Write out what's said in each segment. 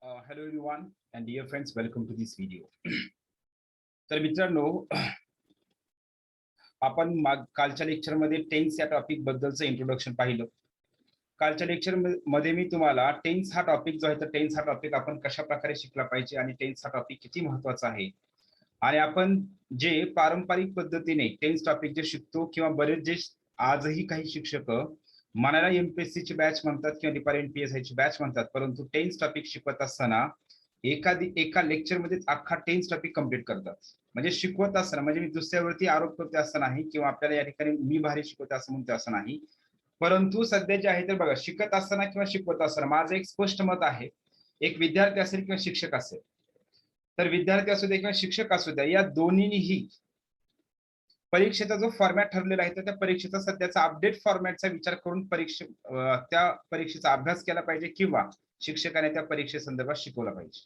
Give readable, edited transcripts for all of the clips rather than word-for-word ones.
Hello everyone and dear friends, welcome to this video. तर मित्रांनो, आपण कालच्या लेक्चरमध्ये टेन्स या टॉपिक बद्दलचं इंट्रोडक्शन पाहिलं. कालच्या लेक्चर मध्ये मी तुम्हाला टेन्स हा टॉपिक जो आहे तर टेन्स हा टॉपिक आपण कशा प्रकारे शिकला पाहिजे आणि टेन्स हा टॉपिक किती महत्वाचा आहे आणि आपण जे पारंपरिक पद्धतीने टेन्स टॉपिक जे शिकतो किंवा बरेच जे आजही काही शिक्षक मनाला एमपीएससी ची बॅच म्हणतात किंवा डिपार्टमेंट पीएसआय ची बॅच म्हणतात, परंतु टेन्स टॉपिक शिकवत असताना एका लेक्चर मध्ये अख्खा टेन्स टॉपिक कंप्लीट करतात. म्हणजे शिकवत असताना, म्हणजे मी दुसऱ्यावरती आरोप करते असं नाही किंवा आपल्याला या ठिकाणी मी भारी शिकवते असं म्हणते असं नाही, परंतु सध्या जे आहे तर बघा, शिकत असताना किंवा शिकवत असताना माझं एक स्पष्ट मत आहे, एक विद्यार्थी असेल किंवा शिक्षक असेल, तर विद्यार्थी असू दे किंवा शिक्षक असू द्या, या दोन्हीही परीक्षेचा जो फॉर्मॅट ठरलेला आहे तर त्या परीक्षेचा सध्याचा अपडेट फॉर्मॅटचा विचार करून त्या परीक्षेचा अभ्यास केला पाहिजे किंवा शिक्षकाने त्या परीक्षेसंदर्भात शिकवला पाहिजे.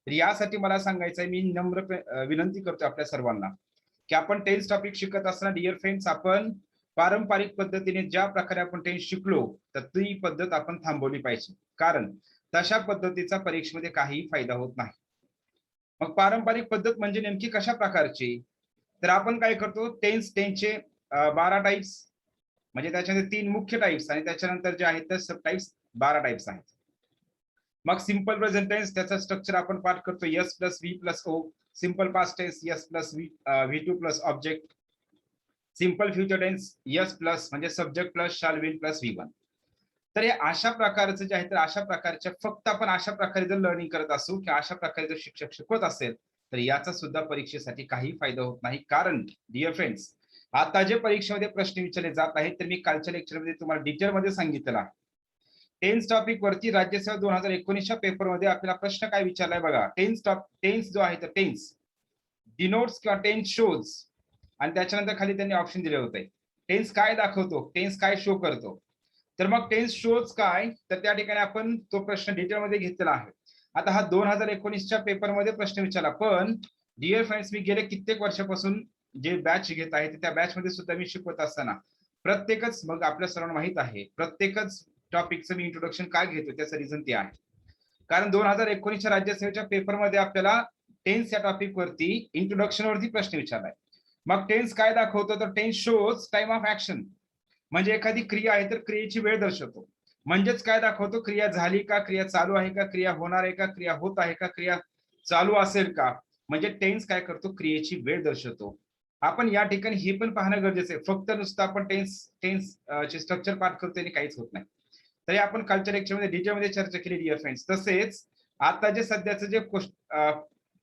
तर यासाठी मला सांगायचं आहे, मी नम्र विनंती करतो आपल्या सर्वांना की आपण टेन्स टॉपिक शिकत असताना डिअर फ्रेंड्स, आपण पारंपरिक पद्धतीने ज्या प्रकारे आपण टेन्स शिकलो तर ती पद्धत आपण थांबवली पाहिजे, कारण तशा पद्धतीचा परीक्षेमध्ये काही फायदा होत नाही. मग पारंपरिक पद्धत म्हणजे नेमकी कशा प्रकारची? तर आपण काय करतो, टेन्सचे 12 टाइप्स, म्हणजे त्याच्यामध्ये 3 मुख्य टाइप्स आणि त्याच्यानंतर जे आहेत तर सब टाइप्स 12 टाइप्स आहेत. मग सिंपल प्रेझेंट टेन्स, त्याचा स्ट्रक्चर आपण पाठ करतो S plus V plus O. Simple past tense S plus V two plus object. Simple future tense S plus म्हणजे subject plus shall will plus V one. तर हे अशा प्रकारचं जे आहे तर अशा प्रकारच्या, फक्त आपण अशा प्रकारे जर लर्निंग करत असू किंवा अशा प्रकारे जर शिक्षक शिकवत असेल तर याचा सुद्धा परीक्षेसाठी काही फायदा होत नाही. कारण डिअर फ्रेंड्स, आता जे परीक्षेमध्ये प्रश्न विचारले जात आहेत तर मी कालच्या लेक्चरमध्ये तुम्हाला डिटेलमध्ये सांगितलं आहे. टेन्स टॉपिक वरती राज्यसेवा 2019च्या पेपरमध्ये आपल्याला प्रश्न काय विचारलाय बघा. टेन्स जो आहे तर टेन्स डिनोट्स किंवा टेन्स शोज, आणि त्याच्यानंतर खाली त्यांनी ऑप्शन दिले होते, टेन्स काय दाखवतो, टेन्स काय शो करतो. तर मग टेन्स शोज काय, तर त्या ठिकाणी आपण तो प्रश्न डिटेलमध्ये घेतलेला आहे. आता हा 2019च्या पेपरमध्ये प्रश्न विचारला, पण डिअर फ्रेंड्स, मी गेले कित्येक वर्षापासून जे बॅच घेत आहे त्या बॅच मध्ये सुद्धा मी शिकवत असताना प्रत्येकच, मग आपल्या सर्वांना माहित आहे, प्रत्येकच टॉपिकचं मी इंट्रोडक्शन काय घेतो त्याचं रिझन ते आहे, कारण 2019च्या राज्यसेवेच्या पेपरमध्ये आपल्याला टेन्स या टॉपिक वरती इंट्रोडक्शन वरती प्रश्न विचारलाय. मग टेन्स काय दाखवतो, तर tense shows time of action, म्हणजे एखादी क्रिया आहे तर क्रियेची वेळ दर्शवतो. म्हणजेच काय दाखवतो, क्रिया झाली का, क्रिया चालू आहे का, क्रिया होणार आहे का, क्रिया होत आहे का, क्रिया चालू असेल का. म्हणजे टेन्स काय करतो, क्रियेची वेळ दर्शवतो. आपण या ठिकाणी हे पण पाहणं गरजेचं आहे, फक्त नुसतं आपण टेन्स चे स्ट्रक्चर पाठ करतो आणि काहीच होत नाही. तरी आपण कालच्या लेक्चरमध्ये डिटेलमध्ये चर्चा केली डिअर फ्रेंड्स. तसेच आता जे सध्याचं जे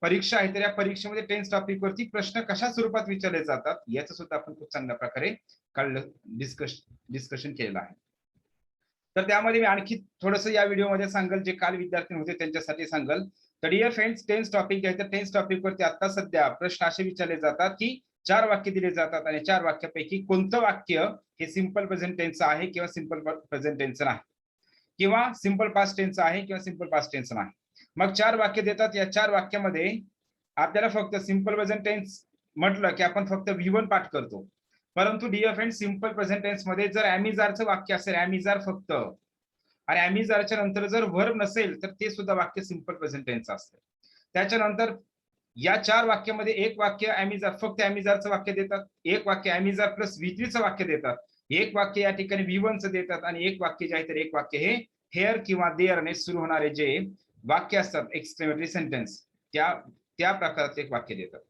परीक्षा आहे तर या परीक्षेमध्ये टेन्स टॉपिक वरती प्रश्न कशा स्वरूपात विचारले जातात याचं सुद्धा आपण खूप चांगल्या प्रकारे काल डिस्कशन केलेलं आहे. तर त्यामध्ये मी आणखी थोडंसं या व्हिडिओमध्ये सांगल, जे काल विद्यार्थी होते त्यांच्यासाठी सांगल. तर डिअर फ्रेंड्स, टेन्स टॉपिक घ्यायचं, टेन्स टॉपिक वरती आता सध्या प्रश्न असे विचारले जातात की 4 वाक्य दिले जातात आणि 4 वाक्यापैकी कोणतं वाक्य हे सिंपल प्रेझेंट टेन्स आहे किंवा सिंपल प्रेझेंट टेन्स नाही, किंवा सिंपल पास्ट टेन्स आहे किंवा सिंपल पास्ट टेन्स नाही. मग 4 वाक्य देतात, या 4 वाक्यामध्ये आपल्याला फक्त सिंपल प्रेझेंट टेन्स म्हटलं की आपण फक्त V1 पाठ करतो, परंतु dear friend, simple present tense मध्ये जर ॲमिजारचं वाक्य असेल, ॲमिजार फक्त, आणि ॲमिजारच्या नंतर जर व्हर्ब नसेल तर ते सुद्धा वाक्य सिंपल प्रेझेंट टेन्स असते. त्याच्यानंतर या 4 वाक्यामध्ये एक वाक्य ॲमिजार, फक्त ॲमिजारचं वाक्य देतात, एक वाक्य ॲमिजार प्लस V3चं वाक्य देतात, एक वाक्य या ठिकाणी V1चं देतात, आणि एक वाक्य जे आहे तर एक वाक्य हे हेअर किंवा देअरने सुरू होणारे जे वाक्य असतात एक्सक्लेमेटरी सेंटेन्स, त्या प्रकारात एक वाक्य देतात.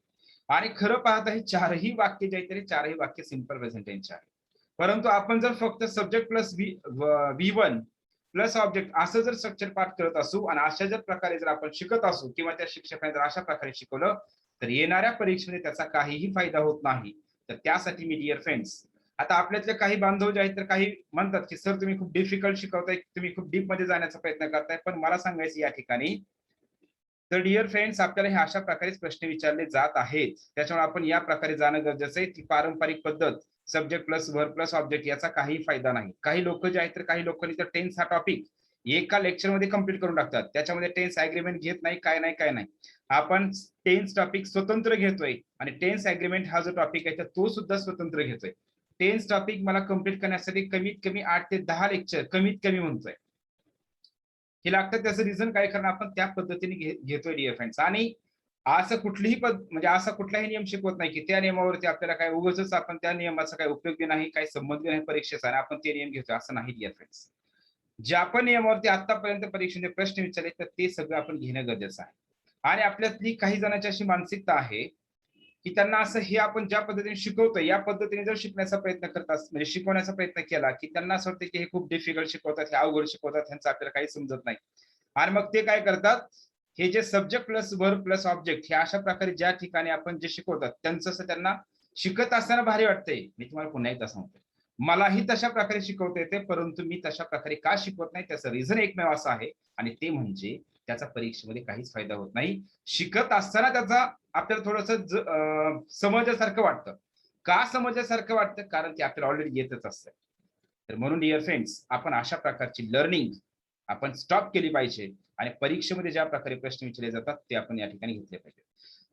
आणि खरं पाहता हे चारही वाक्य जे आहेत तरी चारही वाक्य सिंपल प्रेझेंट टेन्सचे आहे. परंतु आपण जर फक्त subject plus V1 plus object असं जर स्ट्रक्चर पाठ करत असू आणि अशा जर प्रकारे जर आपण शिकत असू किंवा त्या शिक्षकाने जर अशा प्रकारे शिकवलं तर येणाऱ्या परीक्षेमध्ये त्याचा काहीही फायदा होत नाही. तर त्यासाठी मी डिअर फ्रेंड्स, आता आपल्यातले काही बांधव जे आहेत तर काही म्हणतात की सर तुम्ही खूप डिफिकल्ट शिकवताय, तुम्ही खूप डीप मध्ये जाण्याचा प्रयत्न करताय, पण मला सांगायचं या ठिकाणी, तर डिअर फ्रेंड्स, आपल्याला हे अशा प्रकारेच प्रश्न विचारले जात आहेत, त्याच्यामुळे आपण या प्रकारे जाणं गरजेचं आहे. ती पारंपरिक पद्धत subject plus verb plus object याचा काही फायदा नाही. काही लोक जे आहेत तर काही लोकांनी तर टेन्स हा टॉपिक एका लेक्चरमध्ये कंप्लीट करून टाकतात, त्याच्यामध्ये टेन्स अग्रीमेंट घेत नाही, काय नाही काय नाही. आपण टेन्स टॉपिक स्वतंत्र घेतोय आणि टेन्स अग्रीमेंट हा जो टॉपिक आहे तर तो सुद्धा स्वतंत्र घेतोय. टेन्स टॉपिक मला कंप्लीट करण्यासाठी कमीत कमी 8 ते 10 लेक्चर कमीत कमी म्हणतोय. हे लागतं त्याचं रिझन काय, कारण आपण त्या पद्धतीने घेतोय डिअर फ्रेंड्स. आणि असं कुठलीही म्हणजे असा कुठलाही नियम शिकवत नाही की त्या नियमावरती आपल्याला काय उगाचच आपण त्या नियमाचा काही उपयोग बी नाही, काही संबंध नाही परीक्षेचा आणि आपण ते नियम घेतोय, असं नाही डिअर फ्रेंड्स. ज्या पण नियमावरती आतापर्यंत परीक्षेचे प्रश्न विचारले तर ते सगळं आपण घेणं गरजेचं आहे. आणि आपल्यातली काही जणांची अशी मानसिकता आहे की त्यांना असं हे आपण ज्या पद्धतीने शिकवतोय या पद्धतीने जर शिकण्याचा प्रयत्न करतात, म्हणजे शिकवण्याचा प्रयत्न केला की त्यांना असं वाटतं की हे खूप डिफिकल्ट शिकवतात, हे अवघड शिकवतात, ह्यांचं आपल्याला काही समजत नाही. आणि मग ते काय करतात, हे जे subject plus verb plus object हे अशा प्रकारे ज्या ठिकाणी आपण जे शिकवतात त्यांचं असं त्यांना शिकत असताना भारी वाटतंय. मी तुम्हाला पुन्हा एकदा सांगतोय, मलाही तशा प्रकारे शिकवता येते, परंतु मी तशा प्रकारे का शिकवत नाही त्याचं रिझन एकमेव असं आहे, आणि ते म्हणजे त्याचा परीक्षेमध्ये काहीच फायदा होत नाही. शिकत असताना त्याचा आपल्याला थोडंसं समजल्यासारखं वाटतं. का समजल्यासारखं वाटतं? कारण ते आपल्याला ऑलरेडी येतच असतं. तर म्हणून डिअर फ्रेंड्स, आपण अशा प्रकारची लर्निंग आपण स्टॉप केली पाहिजे आणि परीक्षेमध्ये ज्या प्रकारे प्रश्न विचारले जातात ते आपण या ठिकाणी घेतले पाहिजे.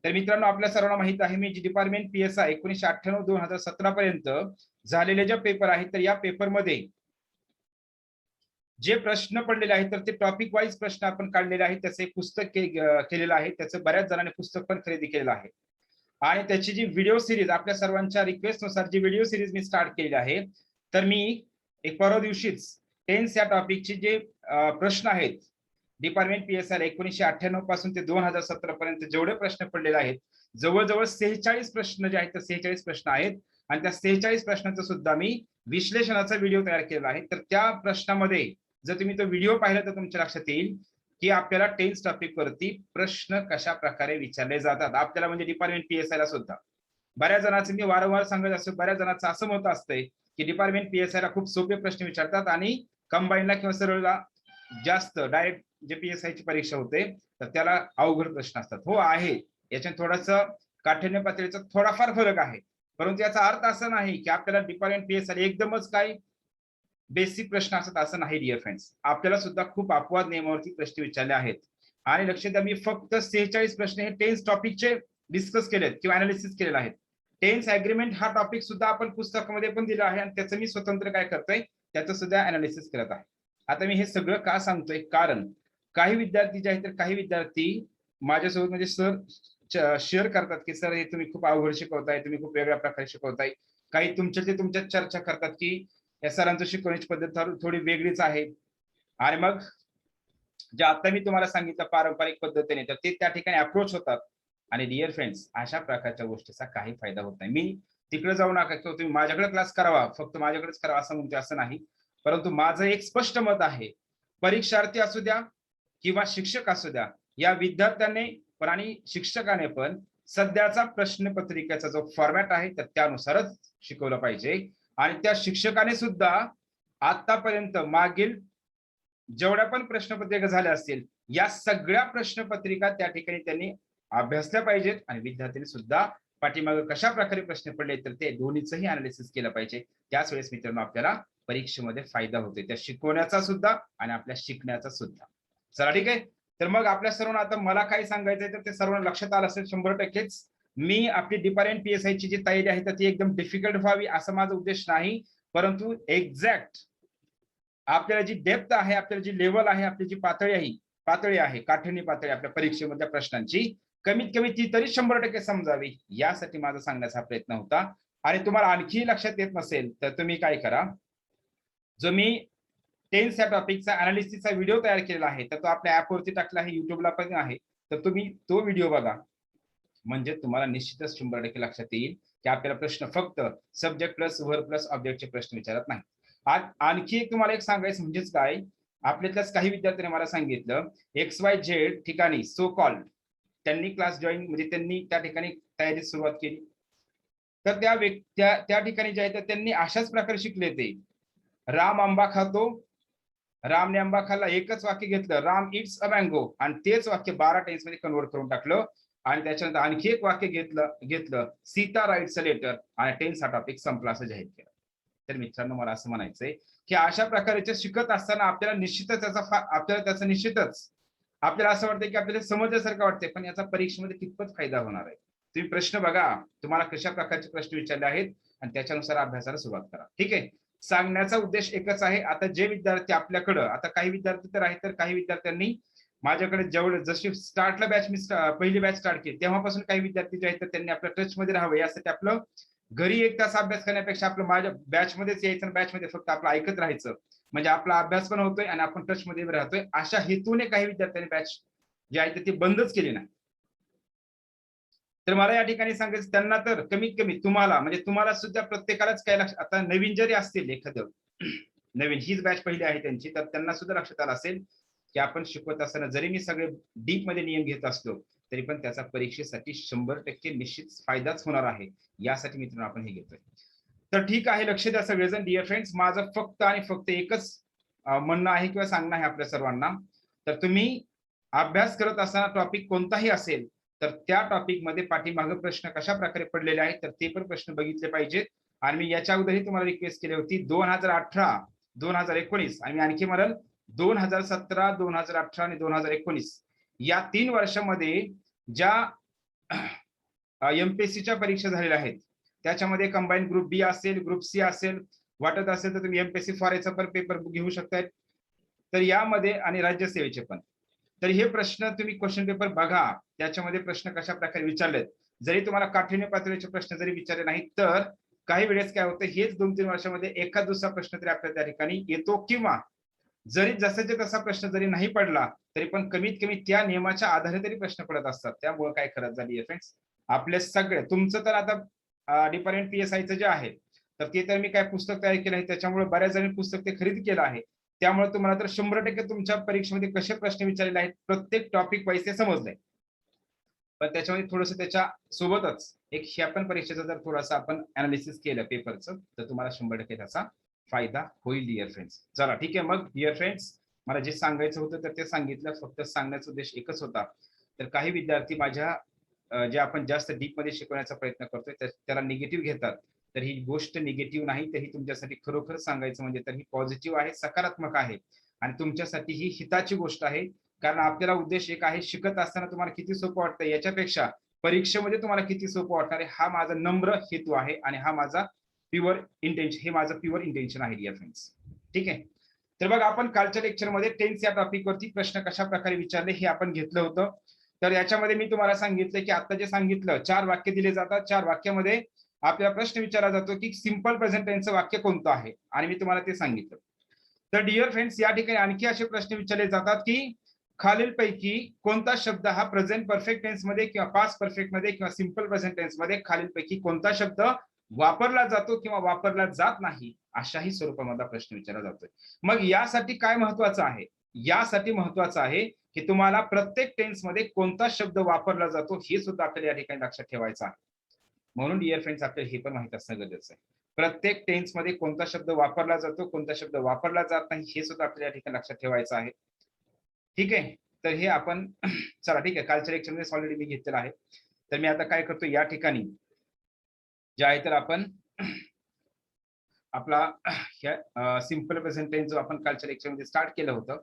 तर मित्रांनो, आपल्या सर्वांना माहित आहे, मी जी डिपार्टमेंट PSI 1998-2017 पर्यंत झालेले जे पेपर आहेत, तर या पेपरमध्ये जे प्रश्न पडलेले आहेत तर ते टॉपिक वाईज प्रश्न आपण काढलेले आहेत. त्याचं एक पुस्तक केलेलं आहे, त्याचं बऱ्याच जणांनी पुस्तक पण खरेदी केलेलं आहे. आणि त्याची जी व्हिडिओ सिरीज आपल्या सर्वांच्या रिक्वेस्ट नुसार जी व्हिडिओ सिरीज मी स्टार्ट केलेली आहे, तर मी एक परवा दिवशीच टेन्स या टॉपिकचे जे प्रश्न आहेत डिपार्टमेंट PSI 1998 पासून ते 2017 पर्यंत जेवढे प्रश्न पडलेले आहेत, जवळजवळ 46 प्रश्न जे आहेत, तर 46 प्रश्न आहेत. आणि त्या 46 प्रश्नांचं सुद्धा मी विश्लेषणाचा व्हिडिओ तयार केलेला आहे. तर त्या प्रश्नामध्ये जर तुम्ही तो व्हिडिओ पाहिला तर तुमच्या लक्षात येईल की आपल्याला टेन्स टॉपिक वरती प्रश्न कशा प्रकारे विचारले जातात आपल्याला, म्हणजे डिपार्टमेंट PSI ला सुद्धा. बऱ्याच जणांचं मी वारंवार सांगत असतो, बऱ्याच जणांचं असं मत असतंय की डिपार्टमेंट PSI ला खूप सोपे प्रश्न विचारतात आणि कंबाईनला किंवा सरळला जास्त डायरेक्ट जे PSI ची परीक्षा होते तर त्याला अवघड प्रश्न असतात. हो आहे, याच्यात थोडंसं काठिण्य पातळीचा थोडाफार फरक आहे, परंतु याचा अर्थ असा नाही की आपल्याला डिपार्टमेंट PSI एकदमच काही बेसिक प्रश्न असतात असं नाही डिअर फ्रेंड्स. आपल्याला सुद्धा खूप अपवाद नियमावरती प्रश्न विचारले आहेत. आणि लक्ष द्या, मी फक्त 46 प्रश्न हे टेन्स टॉपिकचे डिस्कस केलेत किंवा अनालिसिस केलेले आहेत. टेन्स अग्रीमेंट हा टॉपिक सुद्धा आपण पुस्तकामध्ये पण दिला आहे आणि त्याचं मी स्वतंत्र काय करतोय, त्याचं सुद्धा अनालिसिस करत आहे. आता मी हे सगळं का सांगतोय, कारण काही विद्यार्थी जे आहेत तर काही विद्यार्थी माझ्यासोबत म्हणजे सर शेअर करतात की सर हे तुम्ही खूप अवघड शिकवताय, तुम्ही खूप वेगळ्या प्रकारे शिकवताय. काही तुमच्यात चर्चा करतात की या सरांचं शिकवण्याची पद्धत थोडी वेगळीच आहे. आणि मग जे आता मी तुम्हाला सांगितलं पारंपरिक पद्धतीने, तर ते त्या ठिकाणी अप्रोच होतात. आणि डिअर फ्रेंड्स, अशा प्रकारच्या गोष्टीचा काही फायदा होत नाही. मी तिकडे जाऊ नका किंवा तुम्ही माझ्याकडे क्लास करावा, फक्त माझ्याकडेच करावा असं म्हणते असं नाही. परंतु माझं एक स्पष्ट मत आहे, परीक्षार्थी असू द्या किंवा शिक्षक असू द्या, या विद्यार्थ्याने पण आणि शिक्षकाने पण सध्याचा प्रश्नपत्रिकेचा जो फॉर्मॅट आहे तर त्यानुसारच शिकवलं पाहिजे. आणि त्या शिक्षकाने सुद्धा आतापर्यंत मागील जेवढ्या पण प्रश्नपत्रिका झाल्या असतील या सगळ्या प्रश्नपत्रिका त्या ठिकाणी त्यांनी अभ्यासल्या पाहिजेत आणि विद्यार्थ्यांनी सुद्धा पाठीमागे कशा प्रकारे प्रश्न पडले तर ते दोन्हीचंही अनालिसिस केलं पाहिजे. त्याच वेळेस मित्रांनो आपल्याला परीक्षेमध्ये फायदा होतो, त्या शिकवण्याचा सुद्धा आणि आपल्या शिकण्याचा सुद्धा. चला ठीक आहे. तर मग आपल्या सर्वांना आता मला काय सांगायचंय तर ते सर्वांना लक्षात आलं असेल 100%च. मी आपली डिपार्टमेंट PSI ची जी तयारी आहे तर ती एकदम डिफिकल्ट व्हावी असा माझा उद्देश नाही, परंतु एक्झॅक्ट आपल्याला जी डेप्थ आहे, आपल्याला जी लेवल आहे, आपली जी पातळी आहे काठिण्य पातळी आपल्या परीक्षेमधल्या प्रश्नांची, कमीत कमी ती तरी 100% समजावी यासाठी माझा सांगण्याचा प्रयत्न होता. आणि तुम्हाला आणखी लक्षात येत नसेल तर तुम्ही काय करा, जो मी टेन्स या टॉपिकचा अनालिसिसचा व्हिडिओ तयार केलेला आहे तर तो आपल्या ऍपवरती टाकला आहे, युट्यूबला पण आहे, तर तुम्ही तो व्हिडिओ बघा. म्हणजे तुम्हाला निश्चितच 100% लक्षात येईल की आपल्याला प्रश्न फक्त सब्जेक्ट प्लस वर्ब प्लस ऑब्जेक्टचे प्रश्न विचारत नाही. आज आणखी एक तुम्हाला एक सांगायचं म्हणजेच काय, आपल्यातल्याच काही विद्यार्थ्यांनी मला सांगितलं XYZ ठिकाणी सो कॉल्ड त्यांनी क्लास जॉईन म्हणजे त्यांनी त्या ठिकाणी तयारी सुरुवात केली. तर त्या ठिकाणी जे आहे तर त्यांनी अशाच प्रकारे शिकले ते राम आंबा खातो, रामने आंबा खाल्ला, एकच वाक्य घेतलं राम इट्स अ मँगो आणि तेच वाक्य 12 टेन्स मध्ये कन्वर्ट करून टाकलं. आणि त्याच्यानंतर आणखी एक वाक्य घेतलं सीता राईट्स अ लेटर आणि टेन्स हा टॉपिक संपला असं जाहीर केलं. तर मित्रांनो मला असं म्हणायचंय की अशा प्रकारचे शिकत असताना आपल्याला निश्चितच आपल्याला असं वाटतं की आपल्याला समजल्यासारखं वाटतंय, पण याचा परीक्षेमध्ये कितपत फायदा होणार आहे. तुम्ही प्रश्न बघा, तुम्हाला कशा प्रकारचे प्रश्न विचारले आहेत आणि त्याच्यानुसार अभ्यासाला सुरुवात करा. ठीक आहे. सांगण्याचा उद्देश एकच आहे. आता जे विद्यार्थी आपल्याकडं, आता काही विद्यार्थी तर आहेत, तर काही विद्यार्थ्यांनी माझ्याकडे जेवढे जशी स्टार्टला बॅच मी पहिली बॅच स्टार्ट केली तेव्हापासून काही विद्यार्थी जे आहेत तर त्यांनी आपल्या टच मध्ये राहावं यासाठी आपलं घरी एक तास अभ्यास करण्यापेक्षा आपलं माझ्या बॅच मध्येच यायचं आणि बॅच मध्ये फक्त आपलं ऐकत राहायचं, म्हणजे आपला अभ्यास पण होतोय आणि आपण टच मध्ये राहतोय. अशा हेतूने काही विद्यार्थ्यांनी बॅच जे आहे ते बंदच केली नाही. तर मला या ठिकाणी सांगायचं त्यांना, तर कमीत कमी तुम्हाला म्हणजे तुम्हाला सुद्धा प्रत्येकालाच काय लक्षात, आता नवीन जरी असतील एखादं नवीन हीच बॅच पहिली आहे त्यांची, तर त्यांना सुद्धा लक्षात आलं असेल की आपण शिकवत असताना जरी मी सगळे डीप मध्ये नियम घेत असलो तरी पण त्याचा परीक्षेसाठी 100% निश्चित फायदाच होणार आहे. यासाठी मित्रांनो आपण हे घेतोय. तर ठीक आहे, लक्ष द्या सगळेजण. डिअर फ्रेंड्स, माझं फक्त आणि फक्त एकच म्हणणं आहे किंवा सांगणं आहे आपल्या सर्वांना, तर तुम्ही अभ्यास करत असताना टॉपिक कोणताही असेल तर त्या टॉपिक मध्ये पाठीमागे प्रश्न कशा प्रकारे पडलेले आहेत तर ते पण प्रश्न बघितले पाहिजेत. आणि मी याच्या अगोदरही तुम्हाला रिक्वेस्ट केली होती 2018, 2019 आणि मी आणखी म्हणेल 2017, 2018 आणि 2019 या 3 वर्षामध्ये ज्या एमपीएससीच्या परीक्षा झालेल्या आहेत त्याच्यामध्ये कंबाईन ग्रुप बी असेल, ग्रुप सी असेल, वाटत असेल तर तुम्ही एमपीएससी फॉर याचा पण पेपर घेऊ शकताय. तर यामध्ये आणि राज्यसेवेचे पण, तर हे प्रश्न तुम्ही क्वेश्चन पेपर बघा, त्याच्यामध्ये प्रश्न कशा प्रकारे विचारलेत. जरी तुम्हाला काठिण्य पातळीचे प्रश्न जरी विचारले नाहीत तर काही वेळेस काय होतं, हेच 2-3 वर्षामध्ये एखाद दुसरा प्रश्न तरी आपल्या त्या ठिकाणी येतो, किंवा जरी जसाच्या तसा प्रश्न जरी नाही पडला तरी पण कमीत कमी त्या नियमाच्या आधारे तरी प्रश्न पडत असतात. त्यामुळे काय करत झाली फ्रेंड्स, आपले सगळे तुमचं तर आता डिपार्टमेंट पीएसआयचं जे आहे तर ते तर मी काय पुस्तक तयार केलं आहे, त्याच्यामुळे बऱ्याच जणांनी पुस्तक ते खरेदी केलं आहे. त्यामुळे तुम्हाला तर 100% तुमच्या परीक्षेमध्ये कसे प्रश्न विचारलेले आहेत प्रत्येक टॉपिक वाईज ते समजलंय. पण त्याच्यामध्ये थोडंसं त्याच्या सोबतच एक ह्या पण परीक्षेचं जर थोडासा आपण अनालिसिस केलं पेपरचं तर तुम्हाला 100% त्याचा फायदा होईल डिअर फ्रेंड्स. चला ठीक आहे मग डिअर फ्रेंड्स, मला जे सांगायचं होतं तर ते सांगितलं. फक्त सांगण्याचा उद्देश एकच होता. तर काही विद्यार्थी माझ्या जे आपण जास्त डीप मध्ये शिकवण्याचा प्रयत्न करतोय त्याला निगेटिव्ह घेतात. तर ही गोष्ट निगेटिव्ह नाही, तर ही तुमच्यासाठी खरोखर सांगायचं म्हणजे तर ही पॉझिटिव्ह आहे, सकारात्मक आहे आणि तुमच्यासाठी ही हिताची गोष्ट आहे. कारण आपल्याला उद्देश एक आहे, शिकत असताना तुम्हाला किती सोपं वाटतं याच्यापेक्षा परीक्षेमध्ये तुम्हाला किती सोपं वाटणार आहे हा माझा नम्र हेतू आहे आणि हा माझा प्युअर इंटेन्शन, हे माझं प्युअर इंटेन्शन आहे डिअर फ्रेंड्स. ठीक आहे. तर बघा आपण कालच्या लेक्चरमध्ये टेन्स या टॉपिक वरती प्रश्न कशा प्रकारे विचारले हे आपण घेतलं होतं. तर याच्यामध्ये मी तुम्हाला सांगितलं की आता जे सांगितलं 4 वाक्य दिले जातात, 4 वाक्यामध्ये आपल्याला प्रश्न विचारला जातो की सिंपल प्रेझेंट टेन्सचं वाक्य कोणतं आहे आणि मी तुम्हाला ते सांगितलं. तर डिअर फ्रेंड्स, या ठिकाणी आणखी असे प्रश्न विचारले जातात की खालीलपैकी कोणता शब्द हा प्रेझेंट परफेक्ट टेन्स मध्ये किंवा पास्ट परफेक्ट मध्ये किंवा सिंपल प्रेझेंट टेन्स मध्ये खालीलपैकी कोणता शब्द वापरला जातो किंवा वापरला जात नाही, अशाही स्वरूपामधला प्रश्न विचारला जातोय. मग यासाठी काय महत्वाचं आहे, यासाठी महत्वाचं आहे की तुम्हाला प्रत्येक टेन्स मध्ये कोणता शब्द वापरला जातो हे सुद्धा आपल्याला या ठिकाणी लक्षात ठेवायचं आहे. म्हणून डिअर फ्रेंड्स आपल्याला हे पण माहित असणं गरजेचं आहे. प्रत्येक टेन्स मध्ये कोणता शब्द वापरला जातो, कोणता शब्द वापरला जात नाही हे सुद्धा आपल्याला या ठिकाणी लक्षात ठेवायचं आहे. ठीक आहे. तर हे आपण चला ठीक आहे, कालच्या लेक्चरमध्ये ऑलरेडी मी घेतलेलं आहे. तर मी आता काय करतो या ठिकाणी जे आहे तर आपण आपला सिंपल प्रेझेंट टेन्स जो आपण कालच्या लेक्चरमध्ये स्टार्ट केलं होतं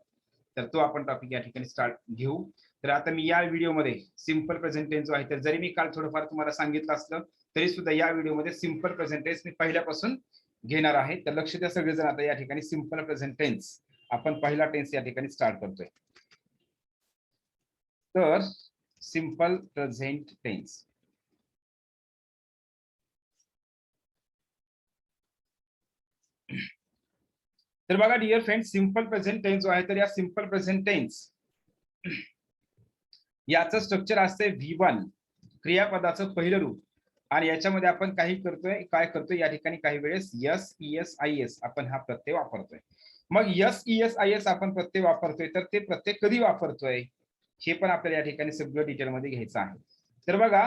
तर तो आपण टॉपिक या ठिकाणी स्टार्ट घेऊ. तर आता मी या व्हिडिओमध्ये सिंपल प्रेझेंट टेन्स जो आहे तर जरी मी काल थोडंफार तुम्हाला सांगितलं असलं तरी सुद्धा या व्हिडिओमध्ये सिंपल प्रेझेंट टेन्स मी पहिल्यापासून घेणार आहे. तर लक्ष द्या सगळेजण, आता या ठिकाणी सिंपल प्रेझेंट टेन्स आपण पहिला टेन्स या ठिकाणी स्टार्ट करतोय. तर सिंपल प्रेझेंट टेन्स, तर बघा dear friend, simple present tense जो आहे तर या सिंपल प्रेझेंट टेन्स याचं स्ट्रक्चर असते V1 क्रियापदाचं पहिलं रूप आणि याच्यामध्ये आपण काही करतोय, काय करतोय या ठिकाणी काही वेळेस यस ईएस आय एस आपण हा प्रत्यय वापरतोय. मग यस ईएस आय एस आपण प्रत्यय वापरतोय तर ते प्रत्यय कधी वापरतोय हे पण आपल्याला या ठिकाणी सगळं डिटेल मध्ये घ्यायचं आहे. तर बघा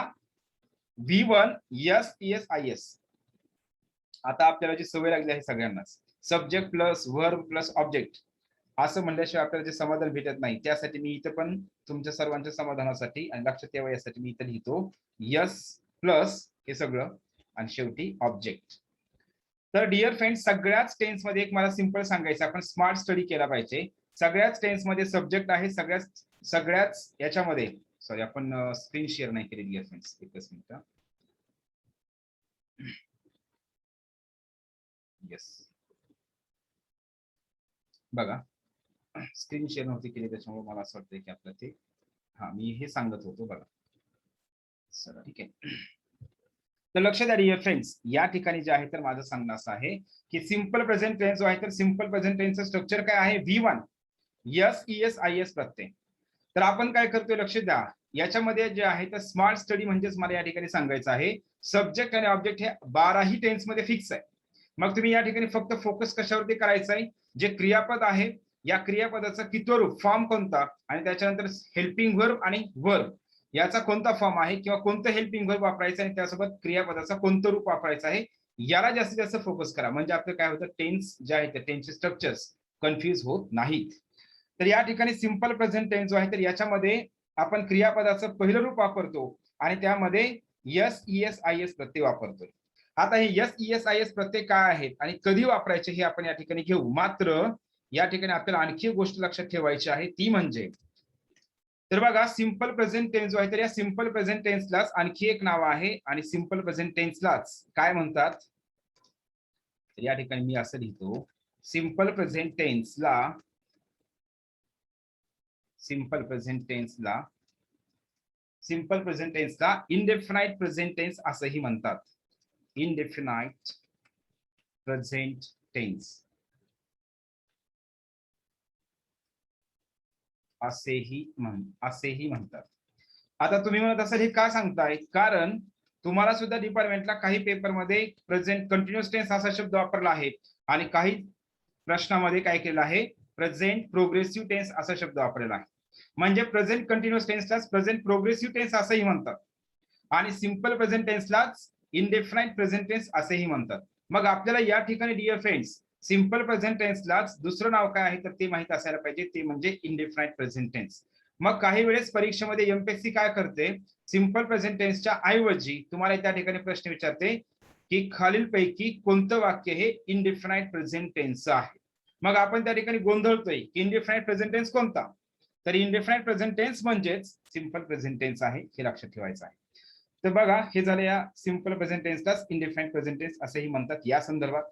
V1 yes ES I S, आता आपल्याला जी सवय लागली आहे सगळ्यांनाच subject plus verb plus object असं म्हणल्याशिवाय आपल्याला जे समाधान भेटत नाही, त्यासाठी मी इथं पण तुमच्या सर्वांच्या समाधानासाठी आणि लक्षात ठेवा यासाठी मी इथं लिहितो यस प्लस हे सगळं आणि शेवटी ऑब्जेक्ट. तर डिअर फ्रेंड, सगळ्याच टेन्स मध्ये एक मला सिंपल सांगायचं, आपण स्मार्ट स्टडी केला पाहिजे. सगळ्याच टेन्स मध्ये सब्जेक्ट आहे, सगळ्याच याच्यामध्ये सॉरी आपण स्क्रीन शेअर नाही केली डिअर फ्रेंड्स, एकच मिनिट. येस बघा स्क्रीन शेअर नव्हती केली त्याच्यामुळे मला असं वाटतंय की आपलं ते मी हे सांगत होतो बघा सर ठीक आहे. तर लक्ष द्या डिअर फ्रेंड्स, या ठिकाणी जे आहे तर माझं सांगणं असं आहे की सिंपल प्रेझेंट टेन्स जो आहे तर सिंपल प्रेझेंट टेन्सचं स्ट्रक्चर काय आहे V1 yes ES I S प्रत्यय. तर आपण काय करतोय लक्ष द्या, याच्यामध्ये जे आहे तर स्मार्ट स्टडी म्हणजेच मला या ठिकाणी सांगायचं आहे सब्जेक्ट आणि ऑब्जेक्ट हे 12ही टेन्स मध्ये फिक्स आहे. मग तुम्ही या ठिकाणी फक्त फोकस कशावरती करायचं आहे, जे क्रियापद आहे या क्रियापदाचा कितवं रूप फॉर्म कोणता आणि त्याच्यानंतर हेल्पिंग वर्ब आणि वर्ब याचा कोणता फॉर्म आहे किंवा कोणतं हेल्पिंग वर्ब वापरायचं आणि त्यासोबत क्रियापदाचा कोणतं रूप वापरायचं आहे याला जास्तीत जास्त फोकस करा. म्हणजे आपलं काय होतं टेन्स जे आहे ते टेन्सचे स्ट्रक्चर्स कन्फ्युज होत नाहीत. तर या ठिकाणी सिंपल प्रेझेंट टेन्स जो आहे तर याच्यामध्ये आपण क्रियापदाचं पहिलं रूप वापरतो आणि त्यामध्ये यस ईएस आय एस प्रत्यय वापरतोय. आता हे यस ईएस आय एस प्रत्यय काय आहेत आणि कधी वापरायचे हे आपण या ठिकाणी घेऊ. मात्र या ठिकाणी आपल्याला आणखी एक गोष्ट लक्षात ठेवायची आहे ती म्हणजे तर बघा सिंपल प्रेझेंट टेन्स जो आहे तर या सिंपल प्रेझेंट टेन्सलाच आणखी एक नाव आहे आणि सिंपल प्रेझेंट टेन्सलाच काय म्हणतात. तर या ठिकाणी मी असं लिहितो सिंपल प्रेझेंट टेन्सला सिंपल प्रेझेंट टेन्सला इनडेफिनाइट प्रेझेंट टेन्स असंही म्हणतात. इनडेफिनाइट प्रेझेंट टेन्स असेही म्हणतात. आता तुम्ही म्हणत असाल हे का सांगताय, कारण तुम्हाला सुद्धा डिपार्टमेंटला काही पेपरमध्ये प्रेझेंट कंटिन्युअस टेन्स असा शब्द वापरला आहे आणि काही प्रश्नामध्ये काय केलं आहे प्रेझेंट प्रोग्रेसिव्ह टेन्स असा शब्द वापरलेला आहे. म्हणजे प्रेझेंट कंटिन्युअस टेन्सलाच प्रेझेंट प्रोग्रेसिव्ह टेन्स असंही म्हणतात आणि सिंपल प्रेझेंट टेन्सलाच इनडेफिनाइट प्रेझेंट टेन्स असेही म्हणतात. मग आपल्याला या ठिकाणी डिअर फ्रेंड्स सिंपल प्रेझेंट टेन्सलाच दुसरं नाव काय आहे तर ते माहित असायला पाहिजे, ते म्हणजे इनडेफिनाइट प्रेझेंट टेन्स. मग काही वेळेस परीक्षेमध्ये एमपीएससी काय करते सिंपल प्रेझेंट टेन्सच्या ऐवजी तुम्हाला त्या ठिकाणी प्रश्न विचारते की खालीलपैकी कोणतं वाक्य हे इनडेफिनाइट प्रेझेंट टेन्सचं आहे. मग आपण त्या ठिकाणी गोंधळतोय की इनडेफिनाइट प्रेझेंट टेन्स कोणता, तर इनडेफिनाइट प्रेझेंट टेन्स म्हणजेच सिंपल प्रेझेंट टेन्स आहे हे लक्षात ठेवायचं आहे. तर बघा हे झालं या सिंपल प्रेझेंट टेन्सलाच इनडेफिनाइट प्रेझेंट टेन्स असेही म्हणतात या संदर्भात.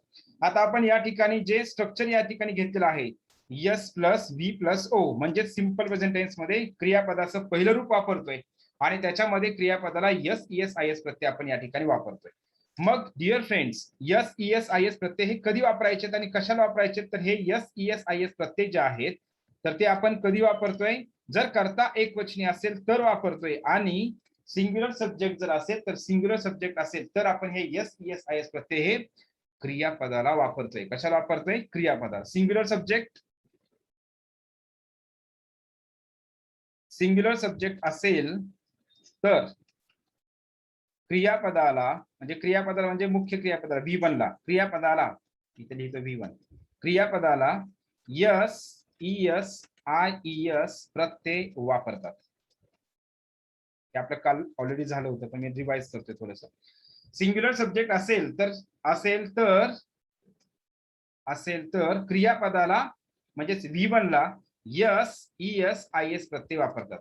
आता आपण या ठिकाणी जे स्ट्रक्चर या ठिकाणी घेतलेलं आहे S plus V plus O म्हणजे सिंपल प्रेझेंट टेन्स मध्ये क्रियापदाचं पहिलं रूप वापरतोय आणि त्याच्यामध्ये क्रियापदाला यस ईएस आय एस प्रत्यय आपण या ठिकाणी वापरतोय. मग dear friends S ES I S प्रत्यय हे कधी वापरायचे आणि कशाला वापरायचे, तर हे यस ईएस आय एस प्रत्यय जे आहेत तर ते आपण कधी वापरतोय जर कर्ता एकवचनी असेल तर वापरतोय आणि सिंग्युलर सब्जेक्ट जर असेल तर सिंग्युलर सब्जेक्ट असेल तर आपण हे यस ईएस आय एस प्रत्यय हे क्रियापदाला वापरतोय. कशाला वापरतोय क्रियापदाला. सिंग्युलर सब्जेक्ट असेल तर क्रियापदाला म्हणजे मुख्य क्रियापदाला V1 ला क्रियापदाला इथे लिहितो V1 क्रियापदाला यस ईएस आय एस प्रत्यय वापरतात. हे आपलं काल ऑलरेडी झालं होतं पण मी रिवाइज करतोय थोडंसं. सिंग्युलर सब्जेक्ट असेल तर क्रियापदाला म्हणजेच V1 ला यस ईएस आय एस प्रत्यय वापरतात.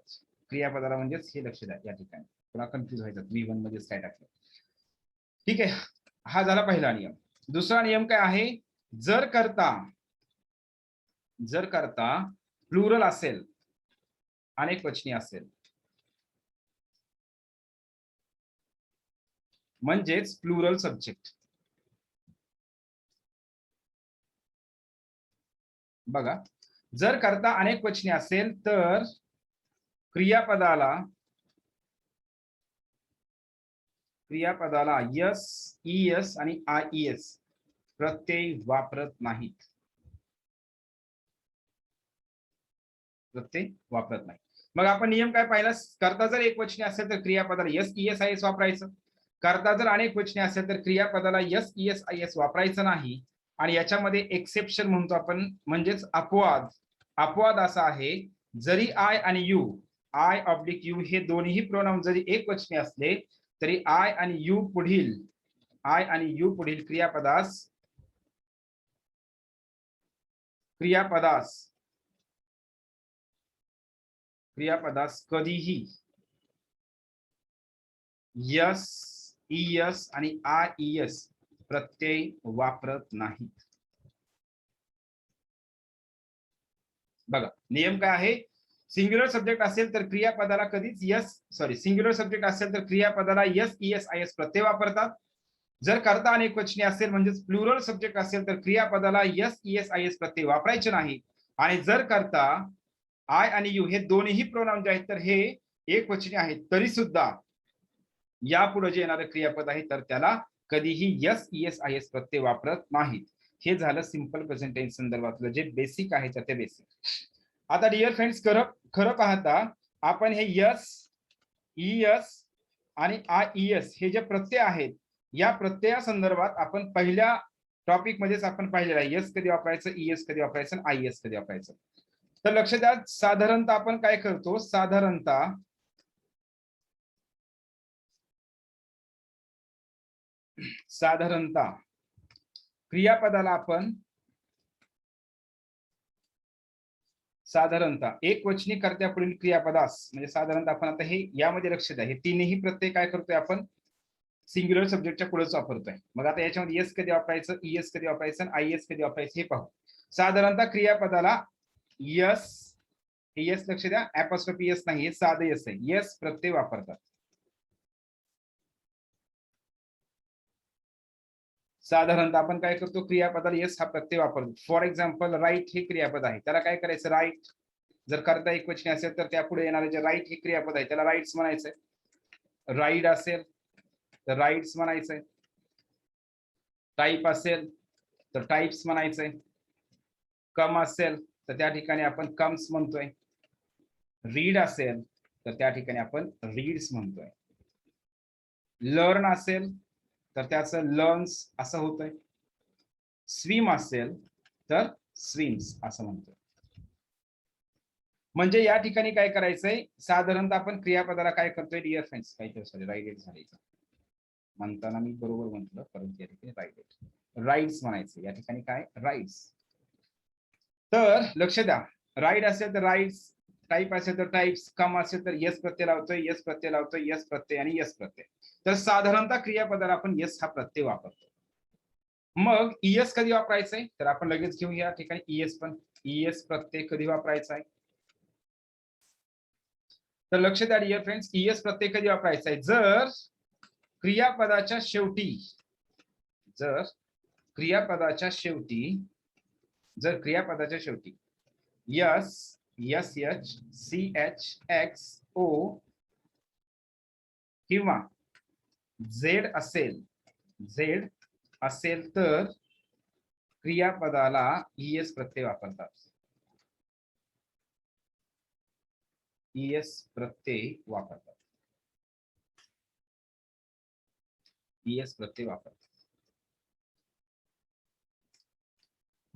क्रियापदाला म्हणजेच हे लक्ष द्या या ठिकाणी तुला कन्फ्युज व्हायचं V1 मध्येच काय टाकलं. ठीक आहे, हा झाला पहिला नियम. दुसरा नियम काय आहे, जर करता प्लुरल असेल अनेक वचनी असेल म्हणजेच प्लुरल सब्जेक्ट. बघा जर करता अनेक वचनी असेल तर क्रियापदाला यस ईएस आणि आय एस प्रत्यय वापरत नाहीत. मग आपण नियम काय पाहिला, करता जर एक वचनी असेल तर क्रियापदाला यस ईएस आय एस वापरायचं. करता जर अनेक वचनी असेल तर क्रियापदाला यस ईएस आय एस वापरायचं नाही. आणि याच्यामध्ये एक्सेप्शन म्हणतो आपण म्हणजेच अपवाद असा आहे, जरी आय आणि यू हे दोन्ही प्रोनाउन जरी एक वचनी असले तरी आय आणि यू पुढील क्रियापदास कधीही यस ईएस आणि आय एस प्रत्यय वापरत नाहीत. बघा नियम काय आहे, सिंग्युलर सब्जेक्ट असेल तर क्रियापदाला कधीच सिंग्युलर सब्जेक्ट असेल तर क्रियापदाला यस ईएस आय एस प्रत्यय वापरतात. जर कर्ता अनेक वचनी असेल म्हणजेच प्लुरल सब्जेक्ट असेल तर क्रियापदाला यस ईएस आय एस प्रत्यय वापरायचे नाही. आणि जर कर्ता आय आणि यू हे दोन्ही प्रोनाउन जे आहेत तर हे एक वचनी आहेत तरी सुद्धा यापुढे जे येणारे क्रियापद आहे तर त्याला कधीही यस ईएस आय एस प्रत्यय वापरत नाहीत. हे झालं सिंपल प्रेझेंट टेन्स संदर्भातलं जे बेसिक आहे तर ते बेसिक. आता डिअर फ्रेंड्स खरं पाहता आपण हे यस ईएस आणि आय ईएस हे जे प्रत्यय आहेत या प्रत्यया संदर्भात आपण पहिल्या टॉपिक मध्येच आपण पाहिलेलं आहे, यस कधी वापरायचं, ईएस कधी वापरायचं, आय एस कधी वापरायचं. तर लक्ष द्या, साधारणतः आपण काय करतो, साधारणतः क्रियापदाला आपण साधारणतः एक वचनी कर्त्यापुढील क्रियापदास म्हणजे साधारणतः आपण आता हे यामध्ये लक्ष द्या, हे तीनही प्रत्यय काय करतोय आपण सिंग्युलर सब्जेक्टच्या पुढेच वापरतोय. मग आता याच्यामध्ये यस कधी वापरायचं, ईएस कधी वापरायचं आणि आय एस कधी वापरायचं हे पाहू. साधारणतः क्रियापदाला यस, यस लक्ष द्या, ऍपॉस्ट्रोफी यस नाही, हे साधं यस आहे, यस प्रत्यय वापरतात. साधारणतः आपण काय करतो, क्रियापदाला यस हा प्रत्यय वापरतो. फॉर एक्झाम्पल राईट हे क्रियापद आहे, त्याला काय करायचं, राईट. जर करता एक वचनी असेल तर त्यापुढे येणारे जे राईट हे क्रियापद आहे त्याला राईट्स म्हणायचंय. राईड असेल तर राईट्स म्हणायचंय. टाईप असेल तर टाइप्स म्हणायचंय. कम असेल तर त्या ठिकाणी आपण कम्स म्हणतोय. रीड असेल तर त्या ठिकाणी आपण रीड्स म्हणतोय. लर्न असेल तर त्याचं लर्न्स असं होतंय. स्विम असेल तर स्विम्स असं म्हणतोय. म्हणजे या ठिकाणी काय करायचंय, साधारणतः आपण क्रियापदाला काय करतोय डिअर फ्रेंड्स, काहीतरी सॉरी राईट झालं म्हणताना मी बरोबर म्हटलं, परंतु या ठिकाणी राईट्स म्हणायचं. या ठिकाणी काय राईट्स. तर लक्ष द्या, राईट असेल तर राईट्स, टाईप असेल तर टाइप्स, कम असेल तर यस प्रत्यय लावतोय, यस प्रत्यय लावतोय, यस प्रत्यय आणि यस प्रत्यय. तर साधारणतः क्रियापदाला आपण यस हा प्रत्यय वापरतो. मग ईएस कधी वापरायचंय तर आपण लगेच घेऊ या ठिकाणी ईएस पण. ईएस प्रत्यय कधी वापरायचा आहे तर लक्ष द्या डिअर फ्रेंड्स, ईएस प्रत्यय कधी वापरायचा आहे, जर क्रियापदाच्या शेवटी S S H C H X O किंवा झेड असेल तर क्रियापदाला ईएस प्रत्यय वापरतात. ईएस प्रत्यय वापरतात.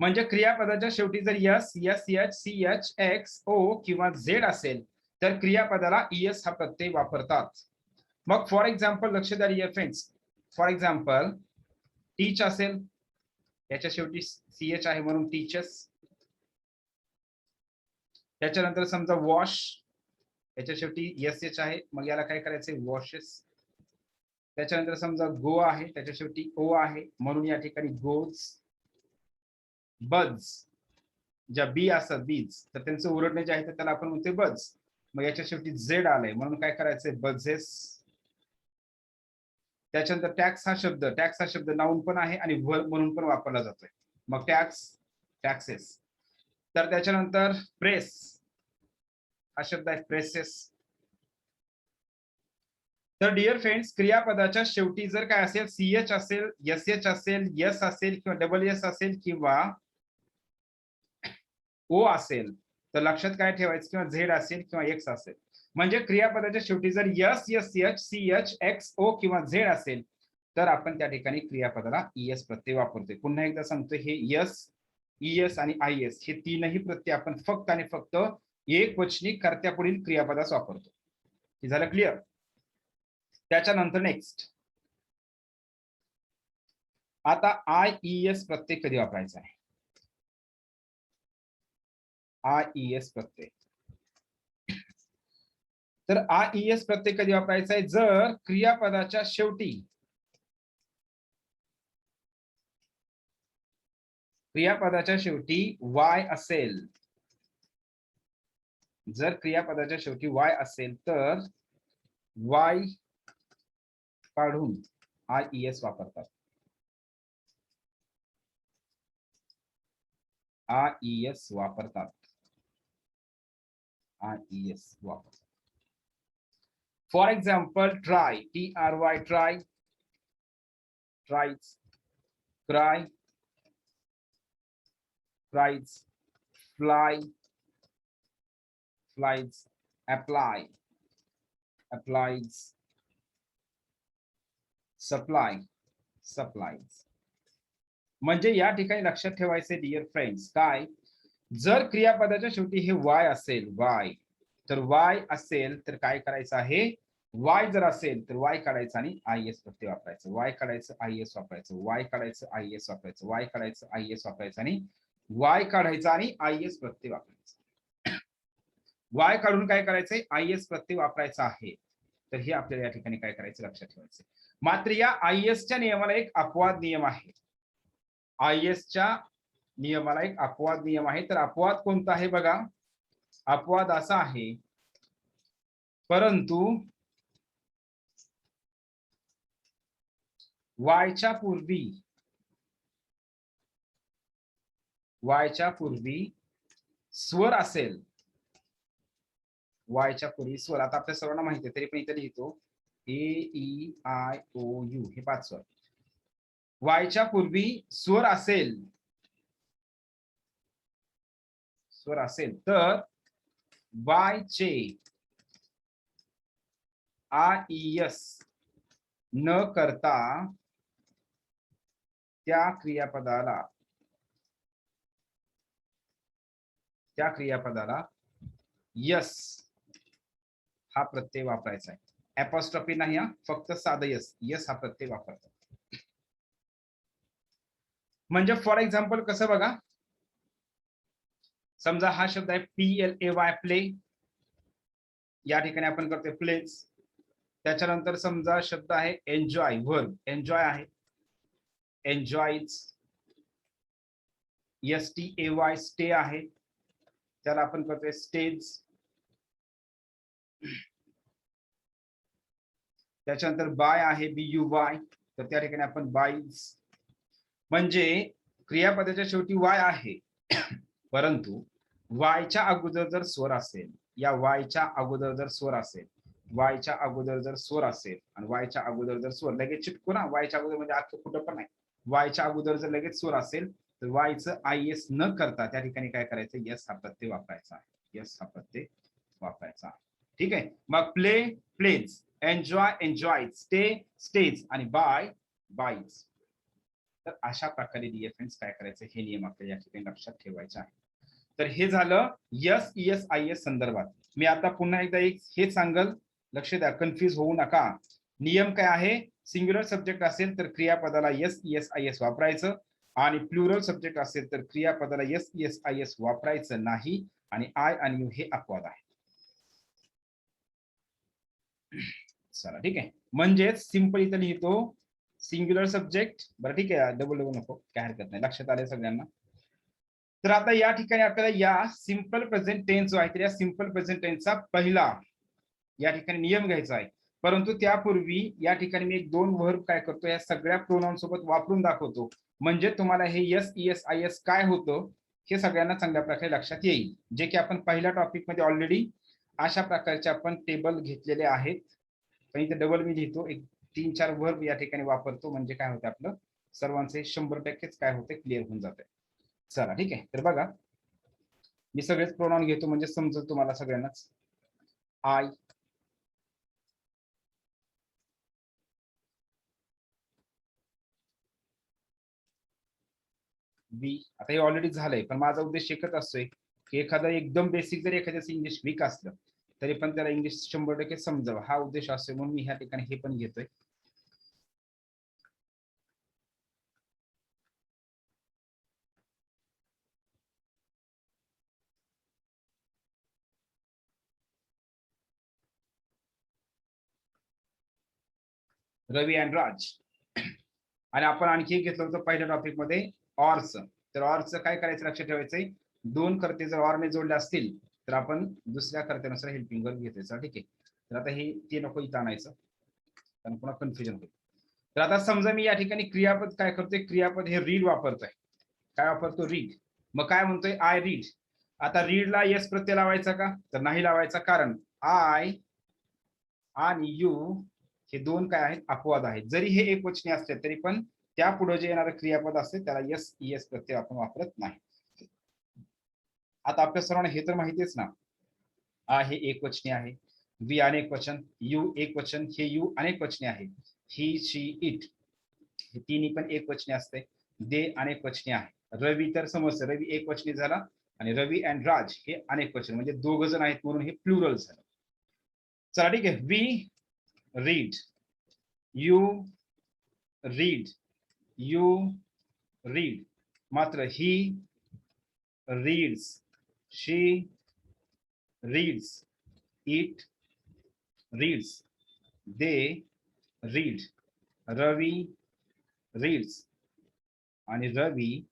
म्हणजे क्रियापदाच्या शेवटी जर S S H C H X O किंवा झेड असेल तर क्रियापदाला ईएस हा प्रत्यय वापरतात. मग फॉर एक्झाम्पल लक्ष द्या डिअर फ्रेंड्स, फॉर एक्झाम्पल टीच असेल, याच्या शेवटी सीएच आहे म्हणून टीचर्स. त्याच्यानंतर समजा वॉश, याच्या शेवटी एस एच आहे, मग याला काय करायचंय वॉशेस. त्याच्यानंतर समजा गो आहे, त्याच्या शेवटी ओ आहे म्हणून या ठिकाणी गोज. बज, ज्या बी असतात बीज तर त्यांचं उरडणे जे आहे तर त्याला आपण म्हणतोय बज. मग याच्या शेवटी झेड आलंय म्हणून काय करायचंय बजेस. त्याच्यानंतर टॅक्स हा शब्द नाउन पण आहे आणि वर्ब म्हणून पण वापरला जातोय, मग टॅक्सेस. तर त्याच्यानंतर प्रेस हा शब्द आहे प्रेसेस. तर डिअर फ्रेंड्स, क्रियापदाच्या शेवटी जर काय असेल, सीएच असेल, एस एच असेल, यस असेल किंवा डबल एस असेल किंवा ओ असेल तर लक्षात काय ठेवायचं, किंवा झेड असेल किंवा एक्स असेल. म्हणजे क्रियापदाच्या शेवटी जर S S H C H X O किंवा झेड असेल तर आपण त्या ठिकाणी क्रियापदाला ईएस प्रत्यय वापरतोय. पुन्हा एकदा सांगतोय, हे यस ईएस आणि आय एस हे तीनही प्रत्यय आपण फक्त आणि फक्त एक वचनी कर्त्यापुढील क्रियापदास वापरतो. हे झालं क्लिअर. त्याच्यानंतर नेक्स्ट, आता आय ईएस प्रत्यय कधी वापरायचा आहे. आय ईएस प्रत्यय, तर आय ईएस प्रत्यय कधी वापरायचा आहे, जर क्रियापदाच्या शेवटी वाय असेल जर क्रियापदाच्या शेवटी वाय असेल तर वाय काढून IES वापरतात. IES वापरतात. IES वापरतात. For example try, TRY, try, tries, cry, cries, fly, flies, apply, applies, supply, supplies. म्हणजे या ठिकाणी लक्षात ठेवायचे डिअर फ्रेंड्स, काय जर क्रियापदाच्या शेवटी हे वाय असेल, वाय, तर वाय असेल तर काय करायचं आहे, वाय जर असेल तर वाय काढायचं आणि IES प्रत्यय वापरायचं, वाय काढायचं IES वापरायचं, वाय काढायचं IES वापरायचं, वाय काढायचं IES वापरायचं आणि वाय काढायचं आणि IES प्रत्यय वापरायचं. वाय काढून काय करायचंय, IES प्रत्यय वापरायचा आहे. तर हे आपल्याला या ठिकाणी काय करायचं लक्षात ठेवायचं. मात्र या IES च्या नियमाला एक अपवाद नियम आहे. IES च्या नियमाला एक अपवाद नियम आहे. तर अपवाद कोणता आहे बघा, अपवाद असा आहे, परंतु वायच्या पूर्वी स्वर असेल, वायच्या पूर्वी स्वर, आता आपल्या सर्वांना माहिती आहे तरी पण इथे लिहितो AEIOU हे 5 स्वर. वायच्या पूर्वी स्वर असेल तर वायचे IES न करता त्या क्रियापदाला यस हा प्रत्यय वापरायचा आहे. अपॉस्ट्रॉफी नाही, फक्त साधा यस हा प्रत्यय वापरतात. म्हणजे फॉर एक्झाम्पल कसं बघा, समजा हा शब्द आहे PLAY, प्ले, या ठिकाणी आपण करतोय प्लेज. त्याच्यानंतर समजा शब्द आहे एन्जॉय, वर्ब एन्जॉय आहे, एन्जॉयज. STAY स्टे आहे, त्याला आपण करतोय स्टेज. त्याच्यानंतर बाय आहे BUY, तर त्या ठिकाणी आपण बाईज. म्हणजे क्रियापदाच्या शेवटी वाय आहे, परंतु वायच्या अगोदर जर स्वर असेल, या वायच्या अगोदर जर स्वर असेल, वायच्या अगोदर जर स्वर असेल आणि वायच्या अगोदर जर स्वर लगेच चिटकू ना, वायच्या अगोदर म्हणजे आता कुठं पण नाही, वायच्या अगोदर जर लगेच स्वर असेल तर वायचं IES न करता त्या ठिकाणी काय करायचं, यस हा प्रत्यय वापरायचा आहे, यस हा प्रत्यय वापरायचा आहे. ठीक आहे. मग play plays, enjoy enjoy, stay stays आणि बाय बाईज. तर अशा प्रकारे डिअर फ्रेंड्स काय करायचं, हे नियम आपल्याला या ठिकाणी लक्षात ठेवायचे आहे. तर हे झालं ES IES संदर्भात. मी आता पुन्हा एकदा हे सांगल, लक्ष द्या, कन्फ्युज होऊ नका. नियम काय आहे, सिंग्युलर सब्जेक्ट असेल तर क्रियापदाला ES IES वापरायचं आणि प्लुरल सब्जेक्ट असेल तर क्रियापदाला ES IES वापरायचं नाही आणि आय आणि यू हे अपवाद आहे. चला ठीक आहे. म्हणजेच सिंपल इथं लिहितो सिंग्युलर सब्जेक्ट, बरं ठीक आहे, डबल नको, काय हरकत नाही, लक्षात आले सगळ्यांना. तर आता या ठिकाणी आपल्याला या सिंपल प्रेझेंट टेन्स जो आहे तर या सिंपल प्रेझेंट टेन्सचा पहिला या ठिकाणी नियम घ्यायचा आहे. परंतु त्यापूर्वी या ठिकाणी मी एक 2 वर्ब काय करतो, या सगळ्या प्रोनाउन सोबत वापरून दाखवतो, म्हणजे तुम्हाला हे ES IES काय होतं हे सगळ्यांना चांगल्या प्रकारे लक्षात येईल. जे की आपण पहिल्या टॉपिक मध्ये ऑलरेडी अशा प्रकारचे आपण टेबल घेतलेले आहेत. पण इथे डबल मी लिहितो, एक 3-4 वर्ब या ठिकाणी वापरतो, म्हणजे काय होतं आपलं सर्वांचे 100%च काय होते, क्लिअर होऊन जाते. चला ठीक आहे. तर बघा, मी सगळेच प्रोनाउन घेतो म्हणजे समजेल तुम्हाला सगळ्यांनाच. I, we. आता हे ऑलरेडी झालंय, पण माझा उद्देश एकच असतोय की एखादा एकदम बेसिक जरी एखाद्याचं इंग्लिश वीक असलं तरी पण त्याला इंग्लिश 100% समजावं, हा उद्देश असतोय, म्हणून मी ह्या ठिकाणी हे पण घेतोय. रवी अँड राज. आणि आपण आणखी घेतलं होतं पहिल्या टॉपिक मध्ये ऑर्स. तर ऑर्स काय करायचं लक्षात ठेवायचंय, 2 कर्ते जर ऑरने जोडले असतील तर आपण दुसऱ्या कर्त्यानुसार हेल्पिंग वर्ब घेतोय. ठीक आहे. तर आता हे ते नको इथं आणायचं, कारण पुन्हा कन्फ्युजन होईल. तर आता समजा मी या ठिकाणी क्रियापद काय करतोय, क्रियापद हे रीड वापरतोय. काय वापरतो? रीड. मग काय म्हणतोय? I read. आता रीडला यस प्रत्यय लावायचा का? तर नाही लावायचा, कारण आय आणि यू हे दोन काय आहेत? अपवाद आहेत. जरी हे एकवचनी असले तरी पण त्या पुढे जे येणारं क्रियापद असते त्याला यस ईएस प्रत्यय आपण वापरत नाही. आता आपल्या सर्वांना हे तर माहितीच ना, आ हे एकवचनी आहे, वी अनेक वचन, यू एक वचन, हे यू अनेक वचने आहे, ही शी इट हे तिन्ही पण एक वचने असते, दे अनेक वचने आहे. रवी तर समजतं, रवी एक वचनी झाला, आणि रवी अँड राज हे अनेक वचन, म्हणजे दोघ जण आहेत म्हणून हे प्लुरल झालं. चला ठीक आहे. We read, you read, you read. मात्र he reads, she reads, it reads, they read, Ravi reads आणि रवी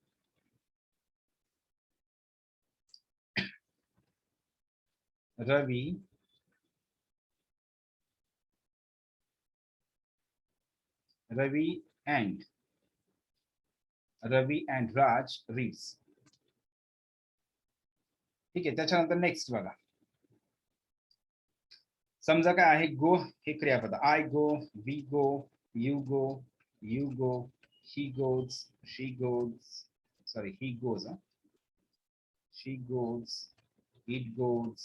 रवी अँड राज रीड्स. ठीक आहे. त्याच्यानंतर नेक्स्ट बघा. समजा काय आहे? गो हे क्रियापद. I go, we go, you go, he goes, she goes, sorry he goes, she goes, it goes,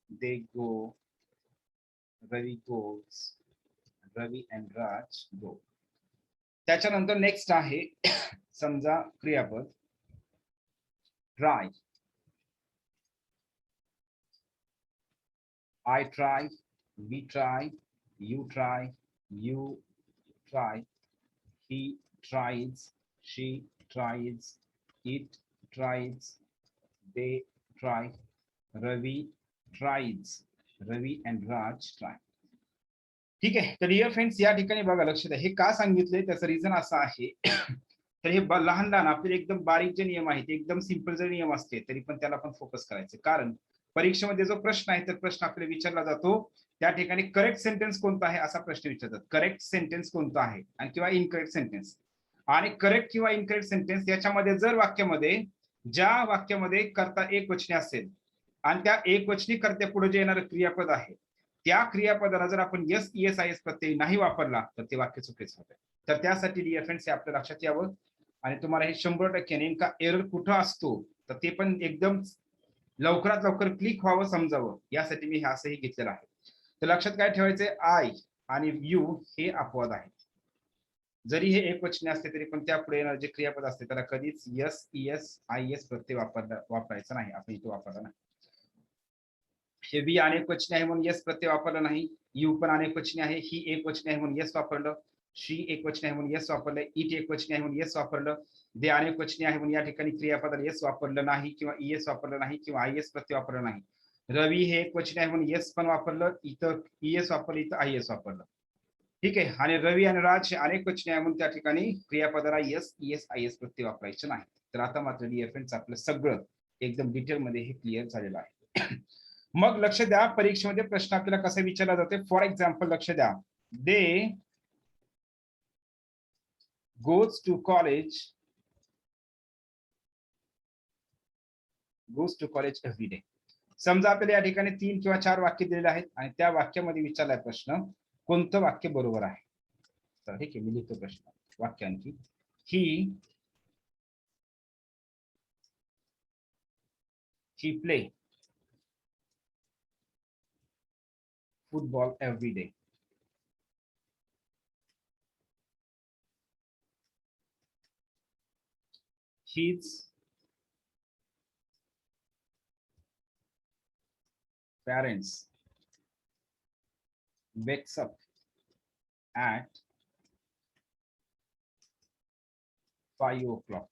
they go, Ravi goes, Ravi and Raj go. त्याच्यानंतर नेक्स्ट आहे समजा क्रियापद try. I try, we try, you try, he tries, she tries, it tries, they try, Ravi tries, Ravi and Raj try. ठीक आहे. तर dear friends, या ठिकाणी बघा, लक्ष द्या, हे का सांगितलंय त्याचं रिझन असं आहे. तर हे लहान लहान आपले एकदम बारीक जे नियम आहेत, एकदम सिंपल जर नियम असते तरी पण त्याला आपण फोकस करायचे, कारण परीक्षेमध्ये जो प्रश्न आहे तर प्रश्न आपल्याला विचारला जातो त्या ठिकाणी करेक्ट सेंटेन्स कोणता आहे असा प्रश्न विचारतात. करेक्ट सेंटेन्स कोणता आहे आणि किंवा इनकरेक्ट सेंटेन्स. आणि करेक्ट किंवा इनकरेक्ट सेंटेन्स याच्यामध्ये जर वाक्यामध्ये ज्या वाक्यामध्ये कर्ता एक वचनी असेल आणि त्या एक वचनी कर्त्या पुढे जे येणारं क्रियापद आहे त्या क्रियापदाला जर आपण यस ईएस आय एस प्रत्यय नाही वापरला तर ते वाक्य चुकीचं होतं. तर त्यासाठी डिअर फ्रेंड्स हे आपल्या लक्षात यावं आणि तुम्हाला हे 100% नेमका एरर कुठं असतो तर ते पण एकदम लवकरात लवकर क्लिक व्हावं, समजावं, यासाठी मी हे असंही घेतलेलं आहे. तर लक्षात काय ठेवायचंय? आय आणि यू हे अपवाद आहेत. जरी हे एक वचने असते तरी पण त्या पुढे येणारे जे क्रियापद असते त्याला कधीच यस ईएस आय एस प्रत्यय वापरायचा नाही. आपण इथे वापरला नाही. हे वी अनेक वचने आहे म्हणून यस प्रत्यय वापरला नाही. यू पण अनेक वचने आहे, ही एक वचने आहे म्हणून यस वापरलं, शी एक वचने आहे म्हणून यस वापरलं, इट एक वचने आहे म्हणून यस वापरलं, दे अनेक वचने आहे म्हणून या ठिकाणी क्रियापदाला यस वापरलं नाही किंवा ईएस वापरलं नाही किंवा आय एस प्रत्यय वापरलं नाही. रवी हे एक वचने आहे म्हणून यस पण वापरलं, इथं ईएस वापरलं, इथं आय एस वापरलं. ठीक आहे. आणि रवी आणि राज हे अनेक वचने आहे म्हणून त्या ठिकाणी क्रियापदाला यस ईएस आय एस प्रत्यय वापरायचे नाही. तर आता मात्र डिअर फ्रेंड्स आपलं सगळं एकदम डिटेल मध्ये हे क्लिअर झालेलं आहे. मग लक्ष द्या, परीक्षेमध्ये प्रश्न आपल्याला कसा विचारला जाते. फॉर एक्झाम्पल लक्ष द्या, they goes to college every day. समजा आपल्याला या ठिकाणी 3 किंवा 4 वाक्य दिलेले आहेत आणि त्या वाक्यामध्ये विचारलाय प्रश्न कोणतं वाक्य बरोबर आहे. तर ठीक आहे, मी लिहितो प्रश्न वाक्य आणखी. ही play football every day. His parents wakes up at 5 o'clock.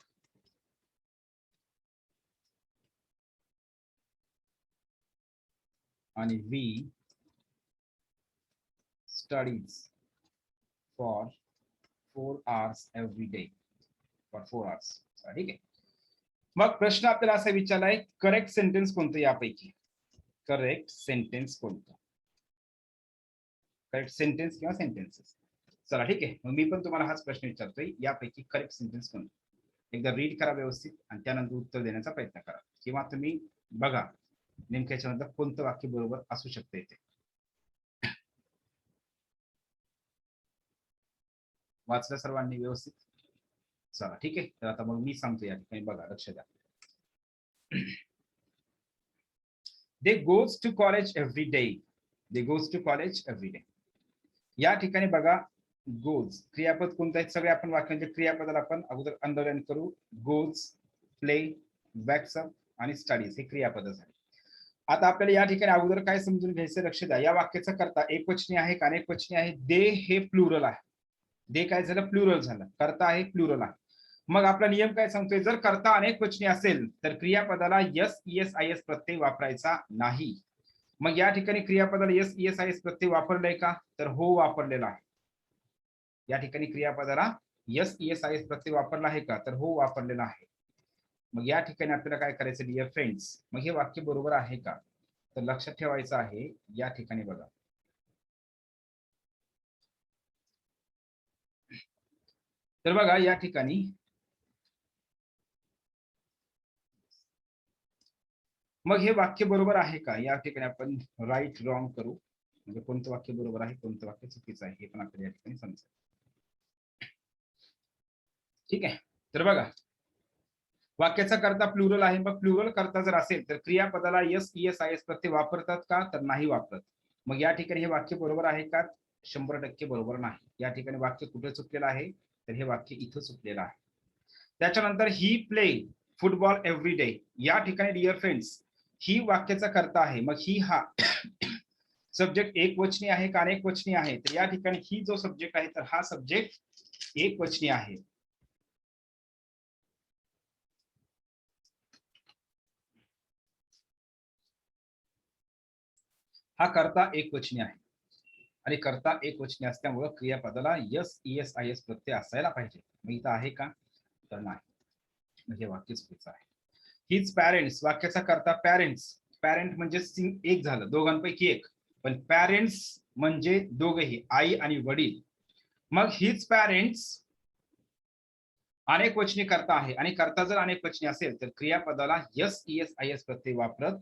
And we studies for 4 hours every day. For 4 hours. ठीक आहे. मग प्रश्न आपल्याला असा विचारलाय, करेक्ट सेंटेन्स कोणतं यापैकी. करेक्ट सेंटेन्स कोणतं? करेक्ट सेंटेन्स किंवा सेंटेन्सेस. चला ठीक आहे, मग मी पण तुम्हाला हाच प्रश्न विचारतोय, यापैकी करेक्ट सेंटेन्स कोणतं? एकदा रीड करा व्यवस्थित आणि त्यानंतर उत्तर देण्याचा प्रयत्न करा, किंवा तुम्ही बघा नेमक्या याच्यानंतर कोणतं वाक्य बरोबर असू शकतं इथे. वाचलं सर्वांनी व्यवस्थित? चला ठीक आहे, तर आता मग मी सांगतो या ठिकाणी, बघा लक्ष द्या. They goes to college every day. They goes to college every day. या ठिकाणी बघा, गोज क्रियापद कोणतं आहे? सगळे आपण वाक्यांचे क्रियापदाला आपण अगोदर अंडरलाईन करू. गोज, प्ले, वॅक्स अप आणि स्टडीज हे क्रियापद झाले. आता आपल्याला या ठिकाणी अगोदर काय समजून घ्यायचं, लक्ष द्या. या वाक्याचा कर्ता एकवचनी आहे का अनेकवचनी आहे? दे हे प्लुरल आहे. दे काय झालं? प्लुरल झालं. कर्ता आहे, प्लुरल आहे. मग आपला नियम काय सांगतोय? जर कर्ता अनेकवचनी असेल तर क्रियापदाला यस, ईएस, आयएस प्रत्यय वापरायचा नाही. मग या ठिकाणी क्रियापदाला यस, ईएस, आयएस प्रत्यय वापरलाय का? तर हो, वापरलेला आहे. या ठिकाणी क्रियापदाला यस, ईएस, आयएस प्रत्यय वापरला आहे का? तर हो, वापरलेला आहे. मग या ठिकाणी आपल्याला काय करायचं डिअर फ्रेंड्स? मग हे वाक्य बरोबर आहे का? तर लक्षात ठेवायचं आहे या ठिकाणी बघा. तर बघा या ठिकाणी मग हे वाक्य बरोबर आहे का? या ठिकाणी आपण राईट रॉंग करू, म्हणजे कोणतं वाक्य बरोबर आहे, कोणतं वाक्य चुकीचं आहे हे पण आपल्याला या ठिकाणी समजेल. ठीक आहे, तर बघा वाक्याचा कर्ता प्लुरल आहे. मग प्लुरल कर्ता जर असेल तर क्रियापदाला यस, ईएस, आयएस प्रत्यय वापरतात का? तर नाही वापरत. मग या ठिकाणी हे वाक्य बरोबर आहे का? 100% बरोबर नाही. या ठिकाणी वाक्य कुठे चुकलेलं आहे? तर हे वाक्य इथं चुकलेलं आहे. त्याच्यानंतर ही प्ले फुटबॉल एव्हरी डे. या ठिकाणी डिअर फ्रेंड्स ही वाक्याचा कर्ता आहे. मग ही हा सब्जेक्ट एक वचनी आहे का अनेक वचनी आहे? तर या ठिकाणी ही जो सब्जेक्ट आहे तर हा सब्जेक्ट एक वचनी आहे. हा कर्ता एक वचनी आहे आणि कर्ता एक वचनी असल्यामुळे क्रियापदाला यस, ईएस, आयएस प्रत्यय असायला पाहिजे. मग इथं आहे का? तर नाही. म्हणजे वाक्य चुकीचं आहे. हिज पॅरेंट्स वाक्याचा कर्ता पॅरेंट्स. पॅरेंट म्हणजे एक झालं, दोघांपैकी एक. पण पॅरेंट्स म्हणजे दोघेही, आई आणि वडील. मग हिज पॅरेंट्स अनेक वचनी कर्ता आहे आणि कर्ता जर अनेक वचनी असेल तर क्रियापदाला यस, ईएस, आयएस प्रत्यय वापरत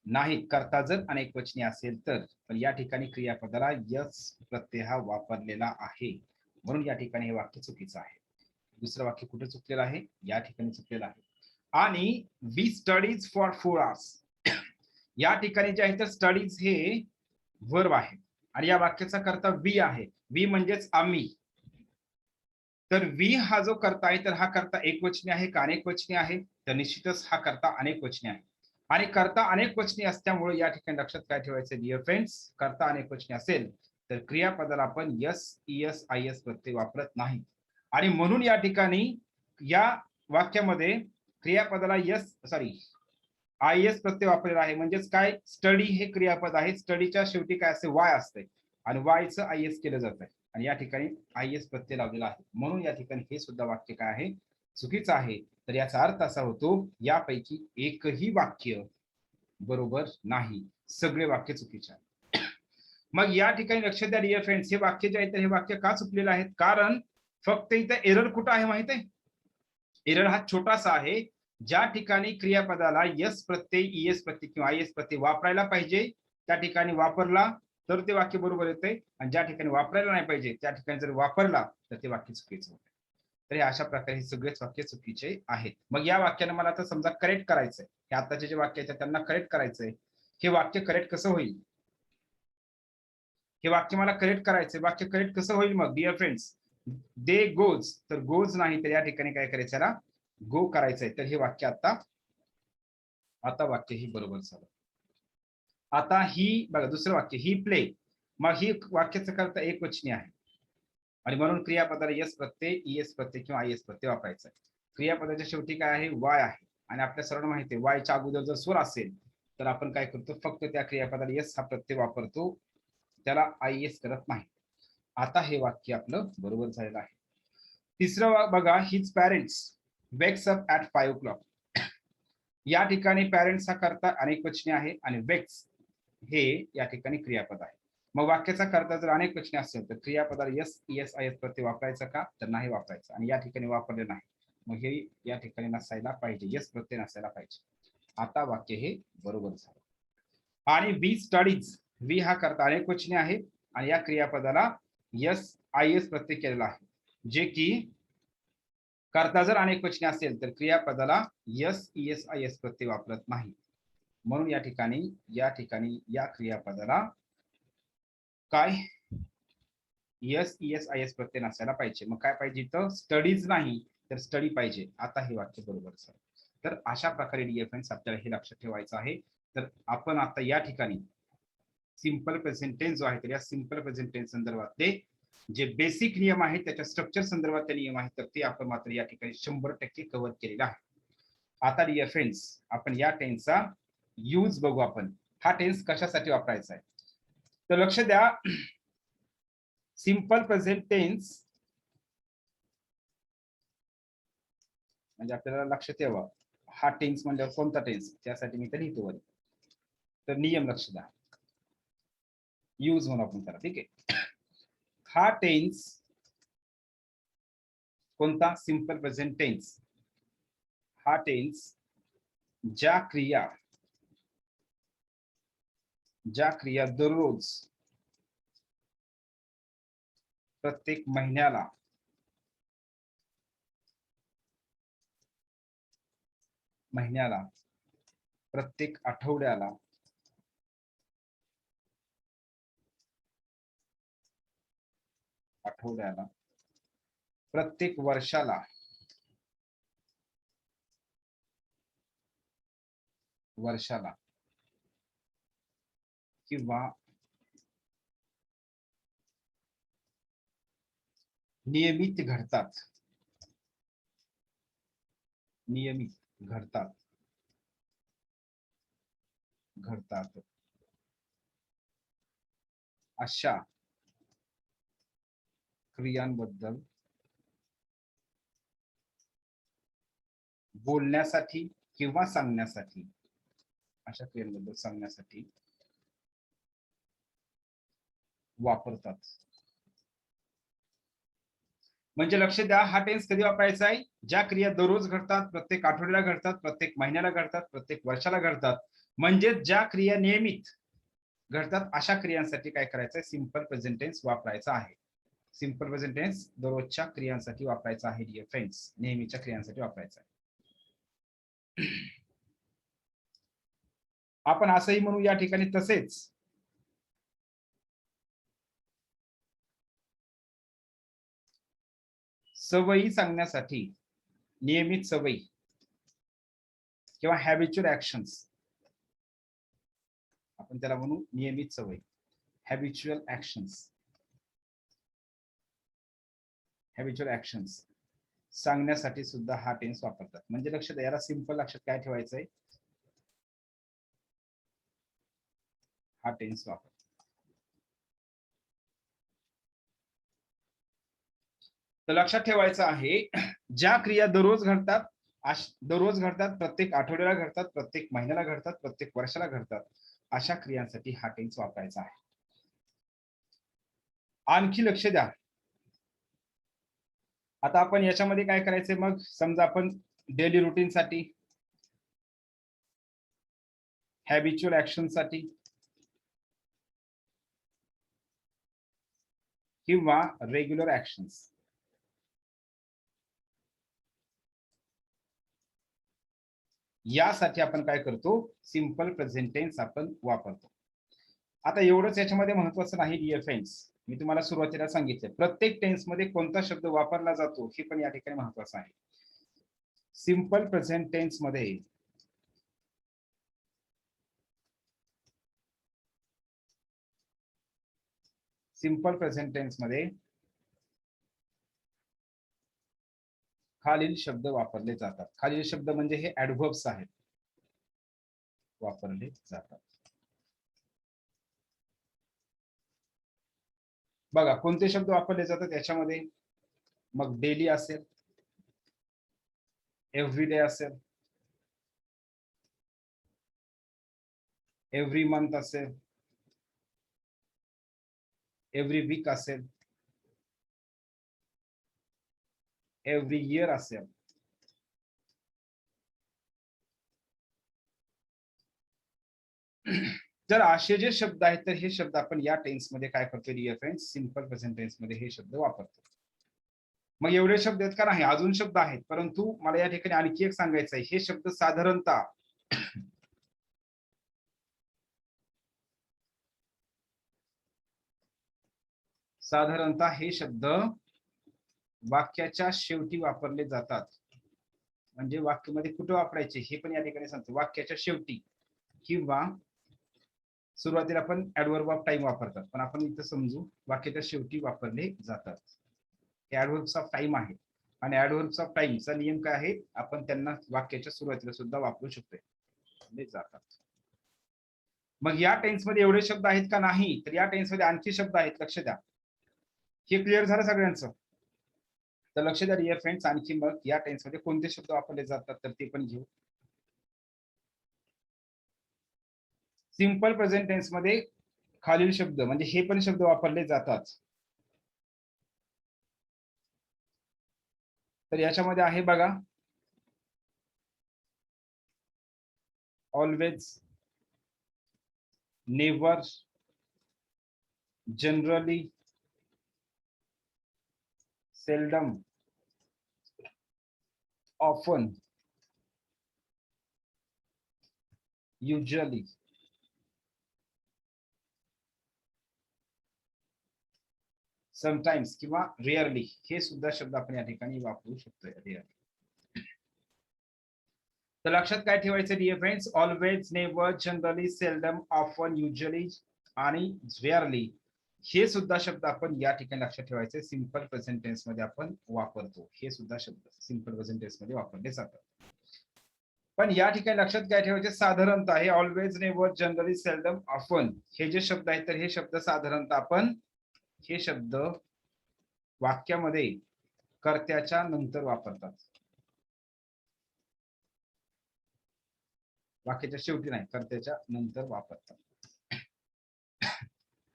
नाही. कर्ता जर अनेक वचनी असेल तर. पण या ठिकाणी क्रियापदाला यस प्रत्यय हा वापरलेला आहे, म्हणून या ठिकाणी हे वाक्य चुकीचं आहे. दुसरं वाक्य कुठे चुकलेलं आहे? या ठिकाणी चुकलेलं आहे. आणि वी स्टडीज फॉर 4 hours. या ठिकाणी जे आहे तर स्टडीज हे वर्ब आहे आणि या वाक्याचा कर्ता वी आहे. वी म्हणजेच आम्ही. तर वी हा जो कर्ता आहे तर हा कर्ता एकवचनी आहे का अनेक वचनी आहे? तर निश्चितच हा कर्ता अनेक वचनी आहे. आणि कर्ता अनेक वचनी असल्यामुळे या ठिकाणी लक्षात काय ठेवायचं डिअर फ्रेंड्स? कर्ता अनेक वचनी असेल तर क्रियापदाला आपण यस, ईएस, आयएस प्रत्यय वापरत नाही. आणि म्हणून या ठिकाणी या वाक्यामध्ये क्रियापदाला यस, सॉरी, आयएस प्रत्यय वापरलेला आहे. म्हणजेच काय? स्टडी हे क्रियापद आहे. स्टडीच्या शेवटी काय असते? वाय असते आणि वायचं आयएस केलं जात आहे आणि या ठिकाणी आयएस प्रत्यय लावलेला आहे. म्हणून या ठिकाणी हे सुद्धा वाक्य काय आहे? चुकीचं आहे. तर याचा अर्थ असा होतो यापैकी एकही वाक्य बरोबर नाही, सगळे वाक्य चुकीचे आहे. मग या ठिकाणी लक्षात द्या डिअर फ्रेंड्स, हे वाक्य जे आहे तर हे वाक्य का चुकलेलं आहे? कारण फक्त इथं एरर कुठं आहे माहित आहे? एरर हा छोटासा आहे. ज्या ठिकाणी क्रियापदाला यस प्रत्यय, ईएस प्रत्यय किंवा आयएस प्रत्यय वापरायला पाहिजे त्या ठिकाणी वापरला तर ते वाक्य बरोबर येते आणि ज्या ठिकाणी वापरायला नाही पाहिजे त्या ठिकाणी जर वापरला तर ते वाक्य चुकीचं होते. तर हे अशा प्रकारे हे सगळेच वाक्य चुकीचे आहेत. मग या वाक्याने मला आता समजा करेक्ट करायचंय, हे आताचे जे वाक्य आहेत त्यांना करेक्ट करायचंय. हे वाक्य करेक्ट कसं होईल? हे वाक्य मला करेक्ट करायचंय. वाक्य करेक्ट कसं होईल मग डिअर फ्रेंड्स? दे गोज, तर गोज नाही तर या ठिकाणी काय करायचं ना? गो करायचंय. तर हे वाक्य आता वाक्य ही बरोबर झालं. आता ही बघा दुसरं वाक्य ही प्ले. मग ही वाक्याचं कर्ता एक वचनी आहे आणि म्हणून क्रियापदाला यस प्रत्यय, ईएस प्रत्यय किंवा आयएस प्रत्यय वापरायचा आहे. क्रियापदाच्या शेवटी काय आहे? वाय आहे आणि आपल्या सर्वांना माहिती आहे वायच्या अगोदर जर स्वर असेल तर आपण काय करतो? फक्त त्या क्रियापदाला यस हा प्रत्यय वापरतो, त्याला आयएस करत नाही. आता हे वाक्य आपलं बरोबर झालेलं आहे. तिसरं बघा, his parents wakes up at 5 o'clock. या ठिकाणी पॅरेंट्स हा कर्ता अनेक वचनी आहे आणि वेक्स हे या ठिकाणी क्रियापद आहे. मग वाक्याचा कर्ता जर अनेक वचने असेल तर क्रियापदाला यस ईएस आयएस प्रत्यय वापरायचा का, तर नाही वापरायचं. आणि या ठिकाणी वापरले नाही, मग हे या ठिकाणी नसायला पाहिजे, यस प्रत्यय नसायला पाहिजे. आता वाक्य हे बरोबर झालं. आणि वी स्टडीज, वी हा कर्ता अनेक वचने आहे आणि या क्रियापदाला यस आयएस प्रत्यय केलेला आहे, जे की कर्ता जर अनेक वचने असेल तर क्रियापदाला यस ईएस आयएस प्रत्यय वापरत नाही. म्हणून या ठिकाणी या क्रियापदाला काय यस ईएस आयएस प्रत्यय नसायला पाहिजे. मग काय पाहिजे इथं, स्टडीज नाही तर स्टडी पाहिजे. आता हे वाक्य बरोबर झालं. तर अशा प्रकारे डिअर फ्रेंड्स आपल्याला हे लक्षात ठेवायचं आहे. तर आपण आता या ठिकाणी सिंपल प्रेझेंट टेन्स जो आहे तर या सिंपल प्रेझेंट टेन्स संदर्भातले जे बेसिक नियम आहेत त्याच्या स्ट्रक्चर संदर्भातले नियम आहेत तर ते आपण मात्र या ठिकाणी 100% कव्हर केलेलं आहे. आता डिअर फ्रेंड्स आपण या टेन्सचा यूज बघू. आपण हा टेन्स कशासाठी वापरायचा आहे तर लक्ष द्या. सिंपल प्रेझेंट टेन्स म्हणजे आपल्याला लक्षात यावं हा टेन्स म्हणजे कोणता टेन्स, त्यासाठी मी तर लिहितो वर. तर नियम लक्ष द्या, यूज म्हणून आपण त्याला, ठीक आहे. हा टेन्स कोणता, सिंपल प्रेझेंट टेन्स. हा टेन्स ज्या क्रिया दररोज, प्रत्येक महिन्याला, प्रत्येक आठवड्याला, प्रत्येक वर्षाला, किंवा नियमित घडतात अशा क्रियांबद्दल बोलण्यासाठी किंवा सांगण्यासाठी, अशा क्रियांबद्दल सांगण्यासाठी वापरतात. म्हणजे लक्ष द्या, हा टेन्स कधी वापरायचा आहे, ज्या क्रिया दररोज घडतात, प्रत्येक आठवड्याला घडतात, प्रत्येक महिन्याला घडतात, प्रत्येक वर्षाला घडतात. म्हणजे ज्या क्रिया नियमित घडतात अशा क्रियांसाठी काय करायचं, सिंपल प्रेझेंट टेन्स वापरायचा आहे. सिंपल प्रेझेंट टेन्स दररोजच्या क्रियांसाठी वापरायचा आहे डिअर फ्रेंड्स, नेहमीच्या क्रियांसाठी वापरायचा आहे. आपण असंही म्हणू या ठिकाणी, तसेच सवयी सांगण्यासाठी, नियमित सवयी किंवा हॅबिच्युअल ऍक्शन्स, आपण त्याला म्हणू नियमित सवयी, हॅबिच्युअल ऍक्शन्स सांगण्यासाठी सुद्धा हा टेन्स वापरतात. म्हणजे लक्षात द्या, याला सिंपल लक्षात काय ठेवायचंय, हा टेन्स वापर. तर लक्षात ठेवायचं आहे, ज्या क्रिया दररोज घडतात, प्रत्येक आठवड्याला घडतात, प्रत्येक महिन्याला घडतात, प्रत्येक वर्षाला घडतात, अशा क्रियांसाठी हा टेन्स वापरायचा आहे. आणखी लक्ष द्या. आता आपण याच्यामध्ये काय करायचंय, मग समजा आपण डेली रुटीन साठी, हॅबिच्युअल ऍक्शन साठी किंवा रेग्युलर ऍक्शन्स, यासाठी आपण काय करतो, सिंपल प्रेझेंट टेन्स आपण वापरतो. आता एवढंच याच्यामध्ये महत्वाचं नाही डिअर फ्रेंड्स, मी तुम्हाला सुरुवातीला सांगितलं प्रत्येक टेन्स मध्ये कोणता शब्द वापरला जातो हे पण या ठिकाणी महत्वाचं आहे. सिंपल प्रेझेंट टेन्स मध्ये खालील शब्द वापरले जातात. खालील शब्द म्हणजे हे ऍडव्हर्ब्स आहेत, वापरले जातात. बघा कोणते शब्द वापरले जातात याच्यामध्ये, मग डेली असेल, एव्हरीडे असेल, एव्हरी मंथ असेल, एव्हरी वीक असेल, एव्हरी इयर असेल, जर असे जे शब्द आहेत तर हे शब्द आपण या टेन्स मध्ये काय करतो dear friends, simple present tense मध्ये हे शब्द वापरतो. मग एवढे शब्द आहेत का, नाही अजून शब्द आहेत, परंतु मला या ठिकाणी आणखी एक सांगायचं आहे. हे शब्द साधारणतः हे शब्द वाक्याच्या शेवटी वापरले जातात. म्हणजे वाक्यामध्ये कुठे वापरायचे हे पण या ठिकाणी सांगतो. वाक्याच्या शेवटी किंवा सुरुवातीला आपण ऍडव्हर्ब ऑफ टाइम वापरतात, पण आपण इथं समजू वाक्याच्या शेवटी वापरले जातात. हे ऍडव्हर्ब्स ऑफ टाइम आहे आणि ऍडव्हर्ब्स ऑफ टाइमचा नियम काय आहे, आपण त्यांना वाक्याच्या सुरुवातीला सुद्धा वापरू शकतो जातात. मग या टेन्स मध्ये एवढे शब्द आहेत का, नाही तर या टेन्स मध्ये आणखी शब्द आहेत, लक्ष द्या. हे क्लिअर झालं सगळ्यांचं? तर लक्ष द्या डिअर फ्रेंड्स, आणखी मग या टेन्स मध्ये कोणते शब्द वापरले जातात तर ते पण घेऊ. सिंपल प्रेझेंट टेन्स मध्ये खालील शब्द म्हणजे हे पण शब्द वापरले जातात. तर याच्यामध्ये आहे बघा, always, never, generally, seldom, often, usually, sometimes किंवा रिअरली हे सुद्धा शब्द आपण या ठिकाणी वापरू शकतो. तर लक्षात काय ठेवायचं dear friends, always, never, generally, seldom, often, usually आणि रिअरली हे सुद्धा शब्द आपण या ठिकाणी लक्षात ठेवायचे. सिंपल प्रेझेंट टेन्स मध्ये आपण वापरतो. हे सुद्धा शब्द सिंपल प्रेझेंट टेन्स मध्ये वापरले जातात. पण या ठिकाणी लक्षात काय ठेवायचे, साधारणतः हे always, never, generally, seldom, often हे जे शब्द आहेत तर हे शब्द साधारणतः आपण हे शब्द वाक्यामध्ये कर्त्याच्या नंतर वापरतात. वाक्याच्या शेवटी नाही, कर्त्याच्या नंतर वापरतात.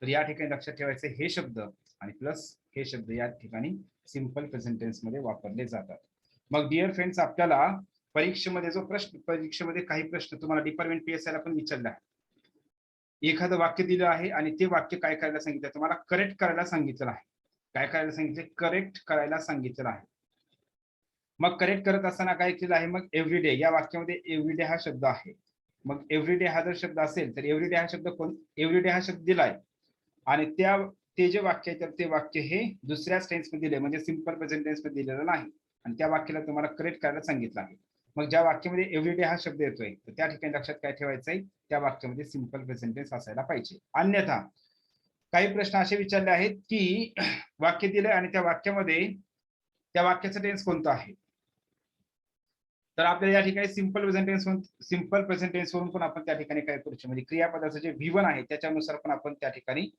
तर या ठिकाणी लक्षात ठेवायचे हे शब्द आणि प्लस हे शब्द या ठिकाणी सिंपल प्रेझेंट टेन्स मध्ये वापरले जातात. मग डिअर फ्रेंड्स, आपल्याला परीक्षेमध्ये जो प्रश्न, परीक्षेमध्ये काही प्रश्न तुम्हाला डिपार्टमेंट पीएसआय ला पण विचारला आहे. एखादं वाक्य दिलं आहे आणि ते वाक्य काय करायला सांगितलं, तुम्हाला करेक्ट करायला सांगितलं आहे. काय करायला सांगितले, करेक्ट करायला सांगितलं आहे. मग करेक्ट करत असताना काय केलं आहे, मग एव्हरीडे या वाक्यामध्ये एव्हरीडे हा शब्द आहे. मग एव्हरीडे हा जर शब्द असेल तर एव्हरीडे हा शब्द कोण, एव्हरीडे हा शब्द दिलाय आणि ते जे वाक्य आहे तर ते वाक्य हे दुसऱ्याच टेन्स मध्ये दिले, म्हणजे सिंपल प्रेझेंट टेन्स मध्ये दिलेलं नाही आणि त्या वाक्याला तुम्हाला करेक्ट करायला सांगितलं आहे. मग ज्या वाक्यामध्ये एव्हरीडे हा शब्द येतोय तर त्या ठिकाणी लक्षात काय ठेवायचंय, त्या वाक्यामध्ये सिंपल प्रेझेंट टेन्स असायला पाहिजे. अन्यथा काही प्रश्न असे विचारले आहेत की वाक्य दिले आणि त्या वाक्यामध्ये त्या वाक्याचं टेन्स कोणतं आहे, तर आपल्याला या ठिकाणी सिंपल प्रेझेंट टेन्स वरून पण आपण त्या ठिकाणी काय करू शकतो, म्हणजे क्रियापदाचं जे V1 आहे त्याच्यानुसार पण आपण त्या ठिकाणी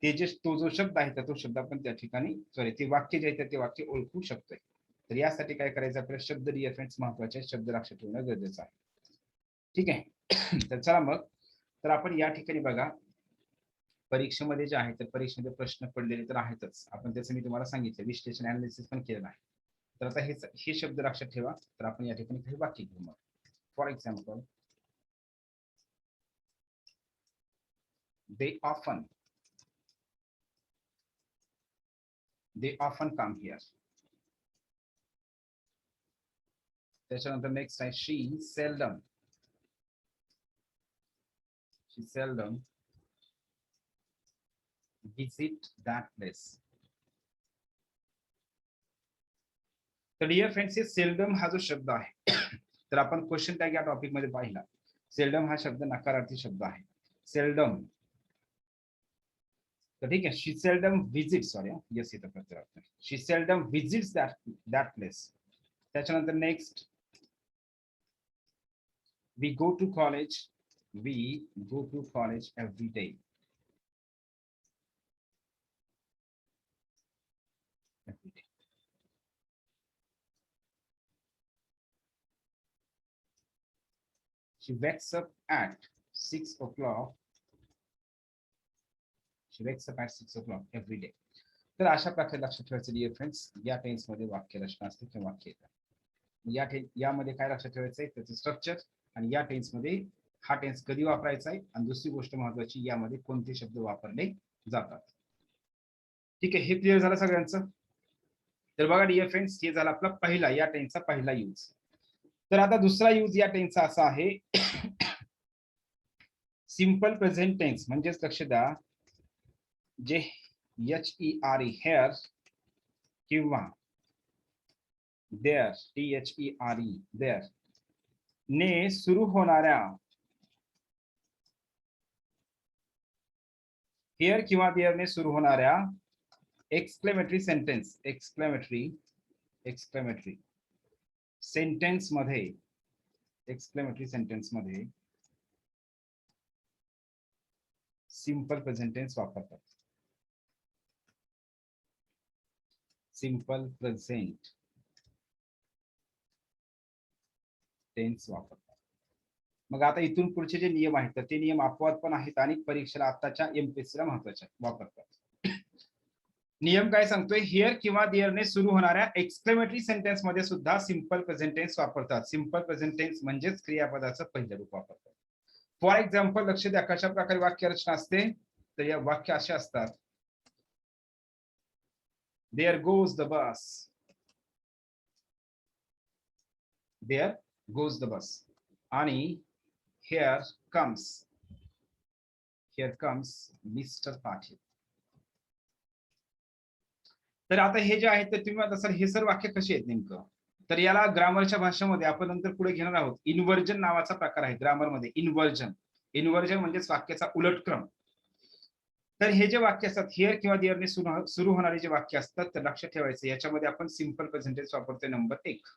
तो जो शब्द आहे तो शब्द आपण त्या ठिकाणी ते वाक्य जे आहे ते वाक्य ओळखू शकतोय. तर यासाठी काय करायचं, आपल्याला शब्द डिअर फ्रेंड्स महत्वाचे शब्द लक्षात ठेवणं गरजेचं आहे. ठीक आहे. तर चला मग, तर आपण या ठिकाणी बघा परीक्षेमध्ये जे आहे तर परीक्षेमध्ये प्रश्न पडलेले तर आहेतच, आपण त्याचं मी तुम्हाला सांगितलं, विश्लेषण अनालिसिस पण केलेलं आहे. तर आता हे शब्द लक्षात ठेवा. तर आपण या ठिकाणी काही वाक्य घेऊ. मग for example, they often come here. त्याच्यानंतर नेक्स्ट आहे she seldom visit that place. तर डिअर फ्रेंड्स, हे सेल्डम हा जो शब्द आहे तर आपण क्वेश्चन टॅग या टॉपिक मध्ये पाहिला. सेल्डम हा शब्द नकारार्थी शब्द आहे. सेल्डम, तर ठीक आहे, शी सेल्डम विजिट, सॉरी येस येतं प्रत्येक, शी सेल्डम विजिट्स दॅट प्लेस. त्याच्यानंतर next, we go to college every day. She wakes up at 6 o'clock. She wakes up at 6 o'clock every day. तर अशा प्रकारे लक्षात ठेवायचं डिअर फ्रेंड्स, या टेन्स मध्ये वाक्य रचना असते किंवा वाक्य येतात. यामध्ये काय लक्षात ठेवायचं आहे, त्याचं स्ट्रक्चर, आणि या टेन्स मध्ये हा टेन्स कधी वापरायचा आहे, आणि दुसरी गोष्ट महत्वाची, यामध्ये कोणते शब्द वापरले जातात. ठीक आहे, हे क्लिअर झालं सगळ्यांचं. तर बघा डिअर फ्रेंड्स, हे झाला आपला पहिला, या टेन्सचा पहिला यूज. तर आता दुसरा यूज या टेन्सचा असा आहे सिंपल प्रेझेंट टेन्स. म्हणजेच लक्ष द्या, जे HERE हेअर किंवा देअर THERE देअर ने सुरू होणाऱ्या, हिअर किंवा देअर ने सुरू होणाऱ्या एक्सक्लेमेटरी सेंटेन्स, एक्सक्लेमेटरी सेंटेन्स मध्ये सिंपल प्रेझेंट टेन्स वापरतात. सिंपल प्रेझेंट टेन्स वापरतात. मग आता इथून पुढचे जे नियम आहेत, तर ते नियम अपवाद पण आहेत आणि परीक्षेला आताच्या एमपीएससीला महत्वाचे वापरतात. नियम काय सांगतोय, हिअर किंवा देअरने सुरू होणाऱ्या एक्सक्लेमेटरी सेंटेन्स मध्ये सुद्धा सिंपल प्रेझेंट टेन्स वापरतात. सिंपल प्रेझेंट टेन्स म्हणजेच क्रियापदाचं पहिलं रूप वापरतात. फॉर एक्झाम्पल, लक्ष द्या कशा प्रकारे वाक्य रचना असते. तर या वाक्य असे असतात, there goes the bus, there goes the bus, आणि here comes Mr. पाटील. तर आता हे जे आहे, तर तुम्ही आता सर हे सर वाक्य कशी आहेत नेमकं, तर याला ग्रामरच्या भाषेमध्ये आपण नंतर पुढे घेणार आहोत. इन्व्हर्जन नावाचा प्रकार आहे ग्रामरमध्ये. इन्व्हर्जन म्हणजेच वाक्याचा उलटक्रम. तर हे जे वाक्य असतात, हिअर किंवा देअरने सुरू होणारे जे वाक्य असतात, तर लक्षात ठेवायचं, याच्यामध्ये आपण सिंपल प्रेझेंट टेन्स वापरतोय नंबर 1.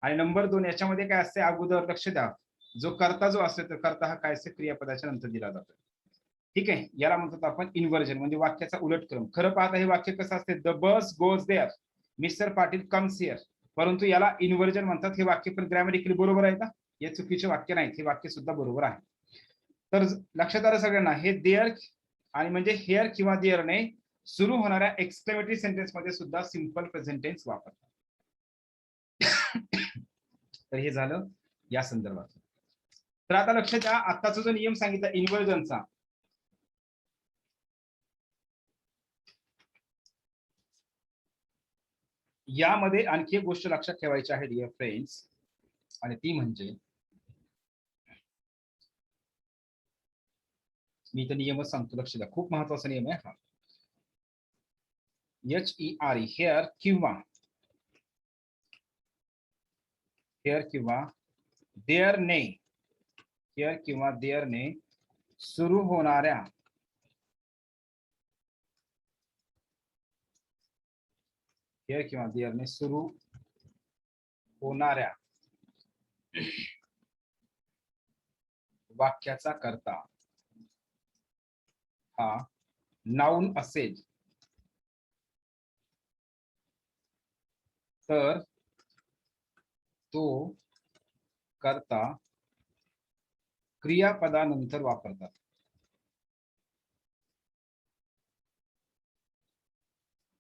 आणि नंबर 2 याच्यामध्ये काय असते, अगोदर लक्ष द्या, जो कर्ता जो असतो, तर कर्ता हा काय असते, क्रियापदाच्या नंतर दिला जातो. ठीक आहे, याला म्हणतात आपण इन्व्हर्जन, म्हणजे वाक्याचा उलटक्रम. खरं पाहता हे वाक्य कसं असते, the bus goes there, mister Patil comes here, परंतु याला इन्व्हर्जन म्हणतात. हे वाक्य पण ग्रॅमॅटिकली बरोबर आहे का, हे चुकीचे वाक्य नाहीत, हे वाक्य सुद्धा बरोबर आहे. तर लक्षात आलं सगळ्यांना, हे देअर आणि म्हणजे हिअर किंवा देअरने सुरू होणाऱ्या एक्सक्लेमेटरी सेंटेन्स मध्ये सुद्धा सिंपल प्रेझेंट टेन्स वापरतात. तर हे झालं या संदर्भात. तर आता लक्ष द्या, आताचा जो नियम सांगितला इन्व्हर्जनचा, यामध्ये आणखी एक गोष्ट लक्षात ठेवायची आहे डिअर फ्रेंड्स, आणि ती म्हणजे, मी तर नियमच सांगतो, लक्ष द्या, खूप महत्वाचा नियम आहे हा. HERE हेअर किंवा देअरने सुरू होणाऱ्या वाक्याचा कर्ता हा नाउन असेल, तर तो कर्ता क्रियापदानंतर वापरतात.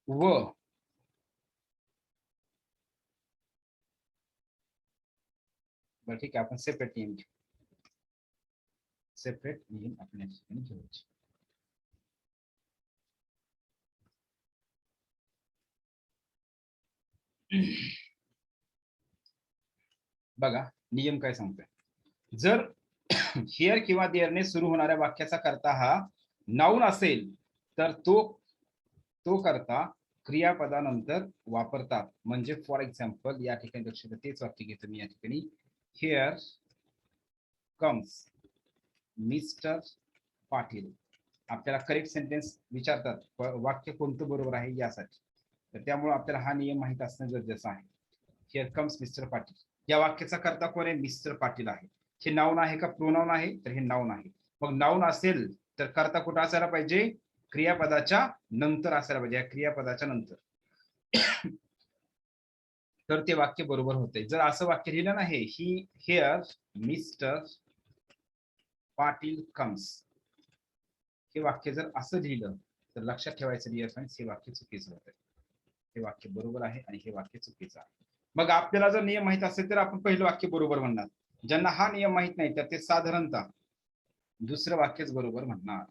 व बरं ठीक आहे, आपण सेपरेट नियम आपण या ठिकाणी घेऊया. बघा नियम काय सांगतोय, जर हिअर किंवा देअरने सुरू होणाऱ्या वाक्याचा कर्ता हा नाउन असेल, तर तो कर्ता क्रियापदानंतर वापरतात. म्हणजे फॉर एक्झाम्पल, या ठिकाणी लक्ष द्या, तेच वाक्य घेतो मी या ठिकाणी, हिअर कम्स मिस्टर पाटील. आपल्याला करेक्ट सेंटेन्स विचारतात, वाक्य कोणतं बरोबर आहे यासाठी, तर त्यामुळे आपल्याला हा नियम माहित असणं गरजेचं आहे. हिअर कम्स मिस्टर पाटील, या वाक्याचा कर्ता कोण आहे, मिस्टर पाटील आहे. हे नाउन आहे का प्रोनाउन आहे, तर हे नाउन आहे. मग नाउन असेल तर कर्ता कुठं असायला पाहिजे, क्रियापदाच्या नंतर असायला पाहिजे, क्रियापदाच्या नंतर. तर ते वाक्य बरोबर होते. जर असं वाक्य लिहिलं नाही, ही हिअर मिस्टर पाटील कम्स, हे वाक्य जर असं लिहिलं तर लक्षात ठेवायचं डिअर फ्रेंड्स, हे वाक्य चुकीचं होतं. हे वाक्य बरोबर आहे आणि हे वाक्य चुकीचं आहे. मग आपल्याला जर नियम माहित असेल तर आपण पहिलं वाक्य बरोबर म्हणणार. ज्यांना हा नियम माहित नाही तर ते साधारणतः दुसरं वाक्यच बरोबर म्हणणार.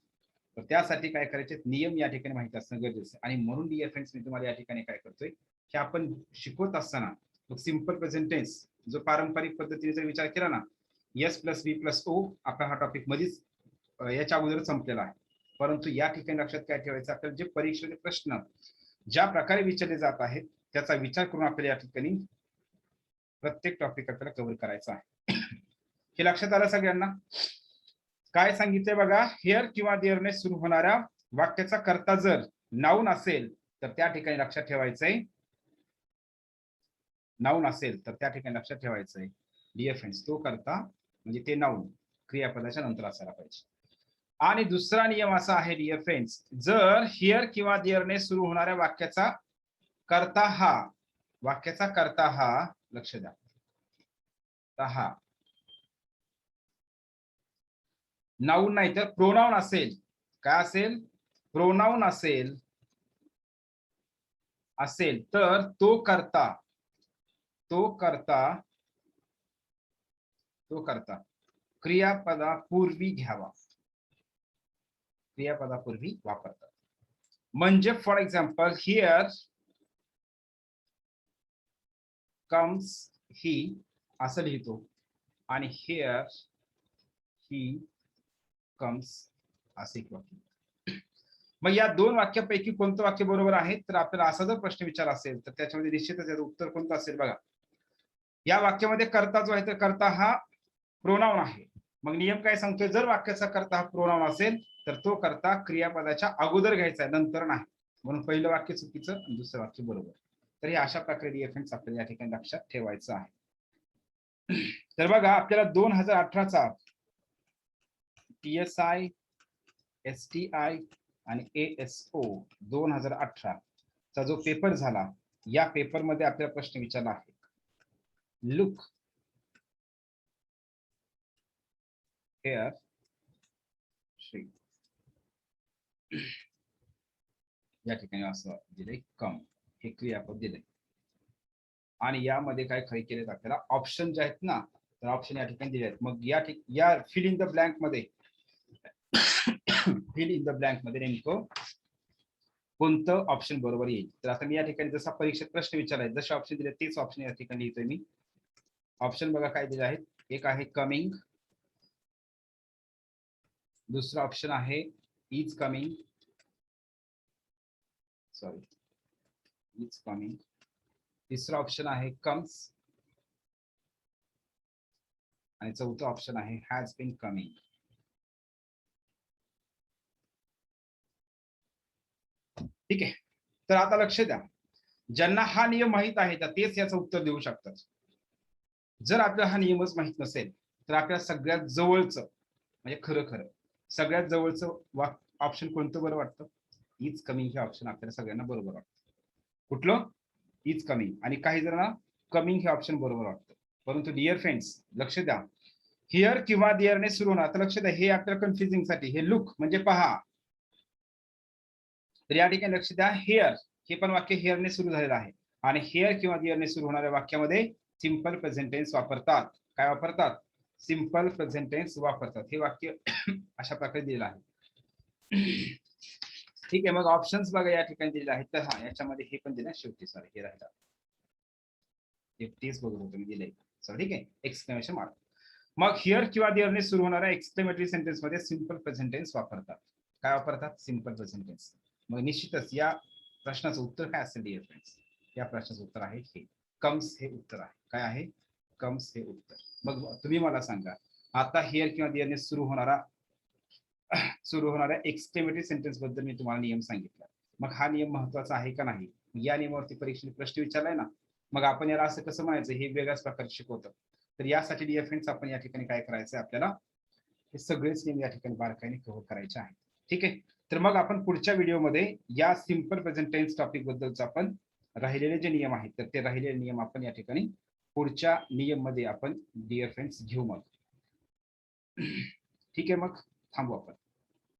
तर त्यासाठी काय करायचे, नियम या ठिकाणी माहित असणं गरजेचं आहे. आणि म्हणून डिअर फ्रेंड्स मी तुम्हाला या ठिकाणी काय करतोय की आपण शिकवत असताना सिंपल प्रेझेंट टेन्स जो पारंपरिक पद्धतीने जर विचार केला ना, एस प्लस बी प्लस ओ आपला हा टॉपिक मध्येच याच्या अगोदर संपलेला आहे. परंतु या ठिकाणी लक्षात काय ठेवायचं, आपल्याला जे परीक्षेचे प्रश्न ज्या प्रकारे विचारले जात आहेत त्याचा विचार करून आपल्याला या ठिकाणी प्रत्येक टॉपिक आपल्याला कव्हर करायचा आहे. हे लक्षात आलं सगळ्यांना? काय सांगितलंय बघा, हिअर किंवा देअरने सुरू होणाऱ्या वाक्याचा कर्ता जर नाऊन असेल तर त्या ठिकाणी लक्षात ठेवायचंय, नाऊन असेल तर त्या ठिकाणी लक्षात ठेवायचंय डिअर फ्रेंड्स, तो कर्ता म्हणजे ते नाऊन क्रियापदाच्या नंतर असायला पाहिजे. आणि दुसरा नियम असा आहे डिअर फ्रेंड्स, जर हिअर किंवा देअरने सुरू होणाऱ्या वाक्याचा कर्ता हा लक्ष द्या, हा नाऊन नाही तर प्रोनाऊन असेल. काय असेल? प्रोनाऊन असेल तर तो कर्ता क्रियापदापूर्वी वापरतात. म्हणजे for example here comes he असं लिहितो आणि हिअर ही कम्स असे वाक्य. मग या दोन वाक्यापैकी कोणतं वाक्य बरोबर आहे? तर आपल्याला असा जर प्रश्न विचार असेल तर त्याच्यामध्ये निश्चितच याचं उत्तर कोणतं असेल बघा. या वाक्यामध्ये कर्ता जो आहे तर कर्ता हा प्रोनाउन आहे. मग नियम काय सांगतोय, जर वाक्याचा कर्ता हा प्रोनाउन असेल तर तो कर्ता क्रियापदाच्या अगोदर घ्यायचा आहे, नंतर नाही. म्हणून पहिलं वाक्य चुकीचं आणि दुसरं वाक्य बरोबर. तर हे अशा प्रकारे डिफरन्स आपल्याला या ठिकाणी लक्षात ठेवायचं आहे. तर बघा आपल्याला 2018चा PSI STI आणि ASO 2018 चा जो पेपर झाला, या पेपर मध्ये आपल्याला प्रश्न विचारला आहे, लुक हेअर श्री, या ठिकाणी असं दिले कम, हे क्रियापद दिले आणि यामध्ये काय खरी केले आपल्याला ऑप्शन जे आहेत ना, तर ऑप्शन या ठिकाणी दिले आहेत. मग या फिल इन द ब्लँक मध्ये नेमकं कोणतं ऑप्शन बरोबर येईल? तर आता मी या ठिकाणी जसा परीक्षेत प्रश्न विचारलाय जसे ऑप्शन दिले तेच ऑप्शन या ठिकाणी लिहितोय मी. ऑप्शन बघा काय दिले आहेत, एक आहे कमिंग, दुसरा ऑप्शन आहे इज कमिंग, तिसरा ऑप्शन आहे कम्स आणि चौथा ऑप्शन आहे हॅज बीन कमिंग. ठीक आहे, तर आता लक्ष द्या, ज्यांना हा नियम माहित आहे तर तेच याचं उत्तर देऊ शकतात. जर आपल्याला हा नियमच माहित नसेल तर आपल्याला सगळ्यात जवळचं म्हणजे खरं सगळ्यात जवळचं ऑप्शन कोणतं बरं वाटतं? इज कमिंग हे ऑप्शन आपल्याला सगळ्यांना बरोबर वाटतं. कुठलं? Is coming. आणि काही जणांना कमिंग हे ऑप्शन बरोबर वाटतं. परंतु डिअर फ्रेंड्स लक्ष द्या, हिअर किंवा देअरने सुरू होणार, तर लक्ष द्या हे आपल्याला कन्फ्युजिंग साठी हे लुक म्हणजे पहा, तर या ठिकाणी लक्ष द्या, हेअर हे पण वाक्य हेअरने सुरू झालेलं आहे आणि हेअर किंवा देअरने सुरू होणाऱ्या वाक्यामध्ये सिंपल प्रेझेंट टेन्स वापरतात. काय वापरतात? सिंपल प्रेझेंट टेन्स वापरतात. हे वाक्य अशा प्रकारे दिलेलं आहे. ठीक आहे, मग ऑप्शन्स बघा या ठिकाणी दिलेले आहेत. तर हा याच्यामध्ये हे पण दिलं शेवटी, सॉरी हे राहिलं, तेच बघत होतो मी दिलंय. ठीक आहे, एक्सक्लेमेशन मार्क. मग हिअर किंवा देअरने सुरू होणाऱ्या एक्सक्लेमेटरी सेंटेन्स मध्ये सिंपल प्रेझेंट टेन्स वापरतात. काय वापरतात? Simple present tense. मग निश्चितच या प्रश्नाचं उत्तर काय असेल डिअर फ्रेंड्स? या प्रश्नाचं उत्तर आहे हे कम्स हे उत्तर आहे. काय आहे? कम्स हे उत्तर. मग तुम्ही मला सांगा, आता हिअर किंवा देअरने सुरू होणाऱ्या एक्सक्लेमेटरी सेंटेन्स बद्दल मी तुम्हाला नियम सांगितला. मग हा नियम महत्वाचा आहे का नाही? या नियमावरती परीक्षेने प्रश्न विचारलाय ना, मग आपण याला असं कसं म्हणायचं, हे वेगळ्याच प्रकारे शिकवतं. तर यासाठी डिअर फ्रेंड्स आपण या ठिकाणी काय करायचं, आपल्याला हे सगळेच नियम या ठिकाणी बारकाईने कव्हर करायचे आहेत. ठीक आहे, तर मग आपण पुढच्या व्हिडिओमध्ये या सिंपल प्रेझेंट टेन्स टॉपिक बद्दलच आपण राहिलेले जे नियम आहेत तर ते राहिलेले नियम आपण या ठिकाणी पुढच्या नियम मध्ये आपण डिअर फ्रेंड्स घेऊ. मग ठीक आहे, मग थांबू आपण.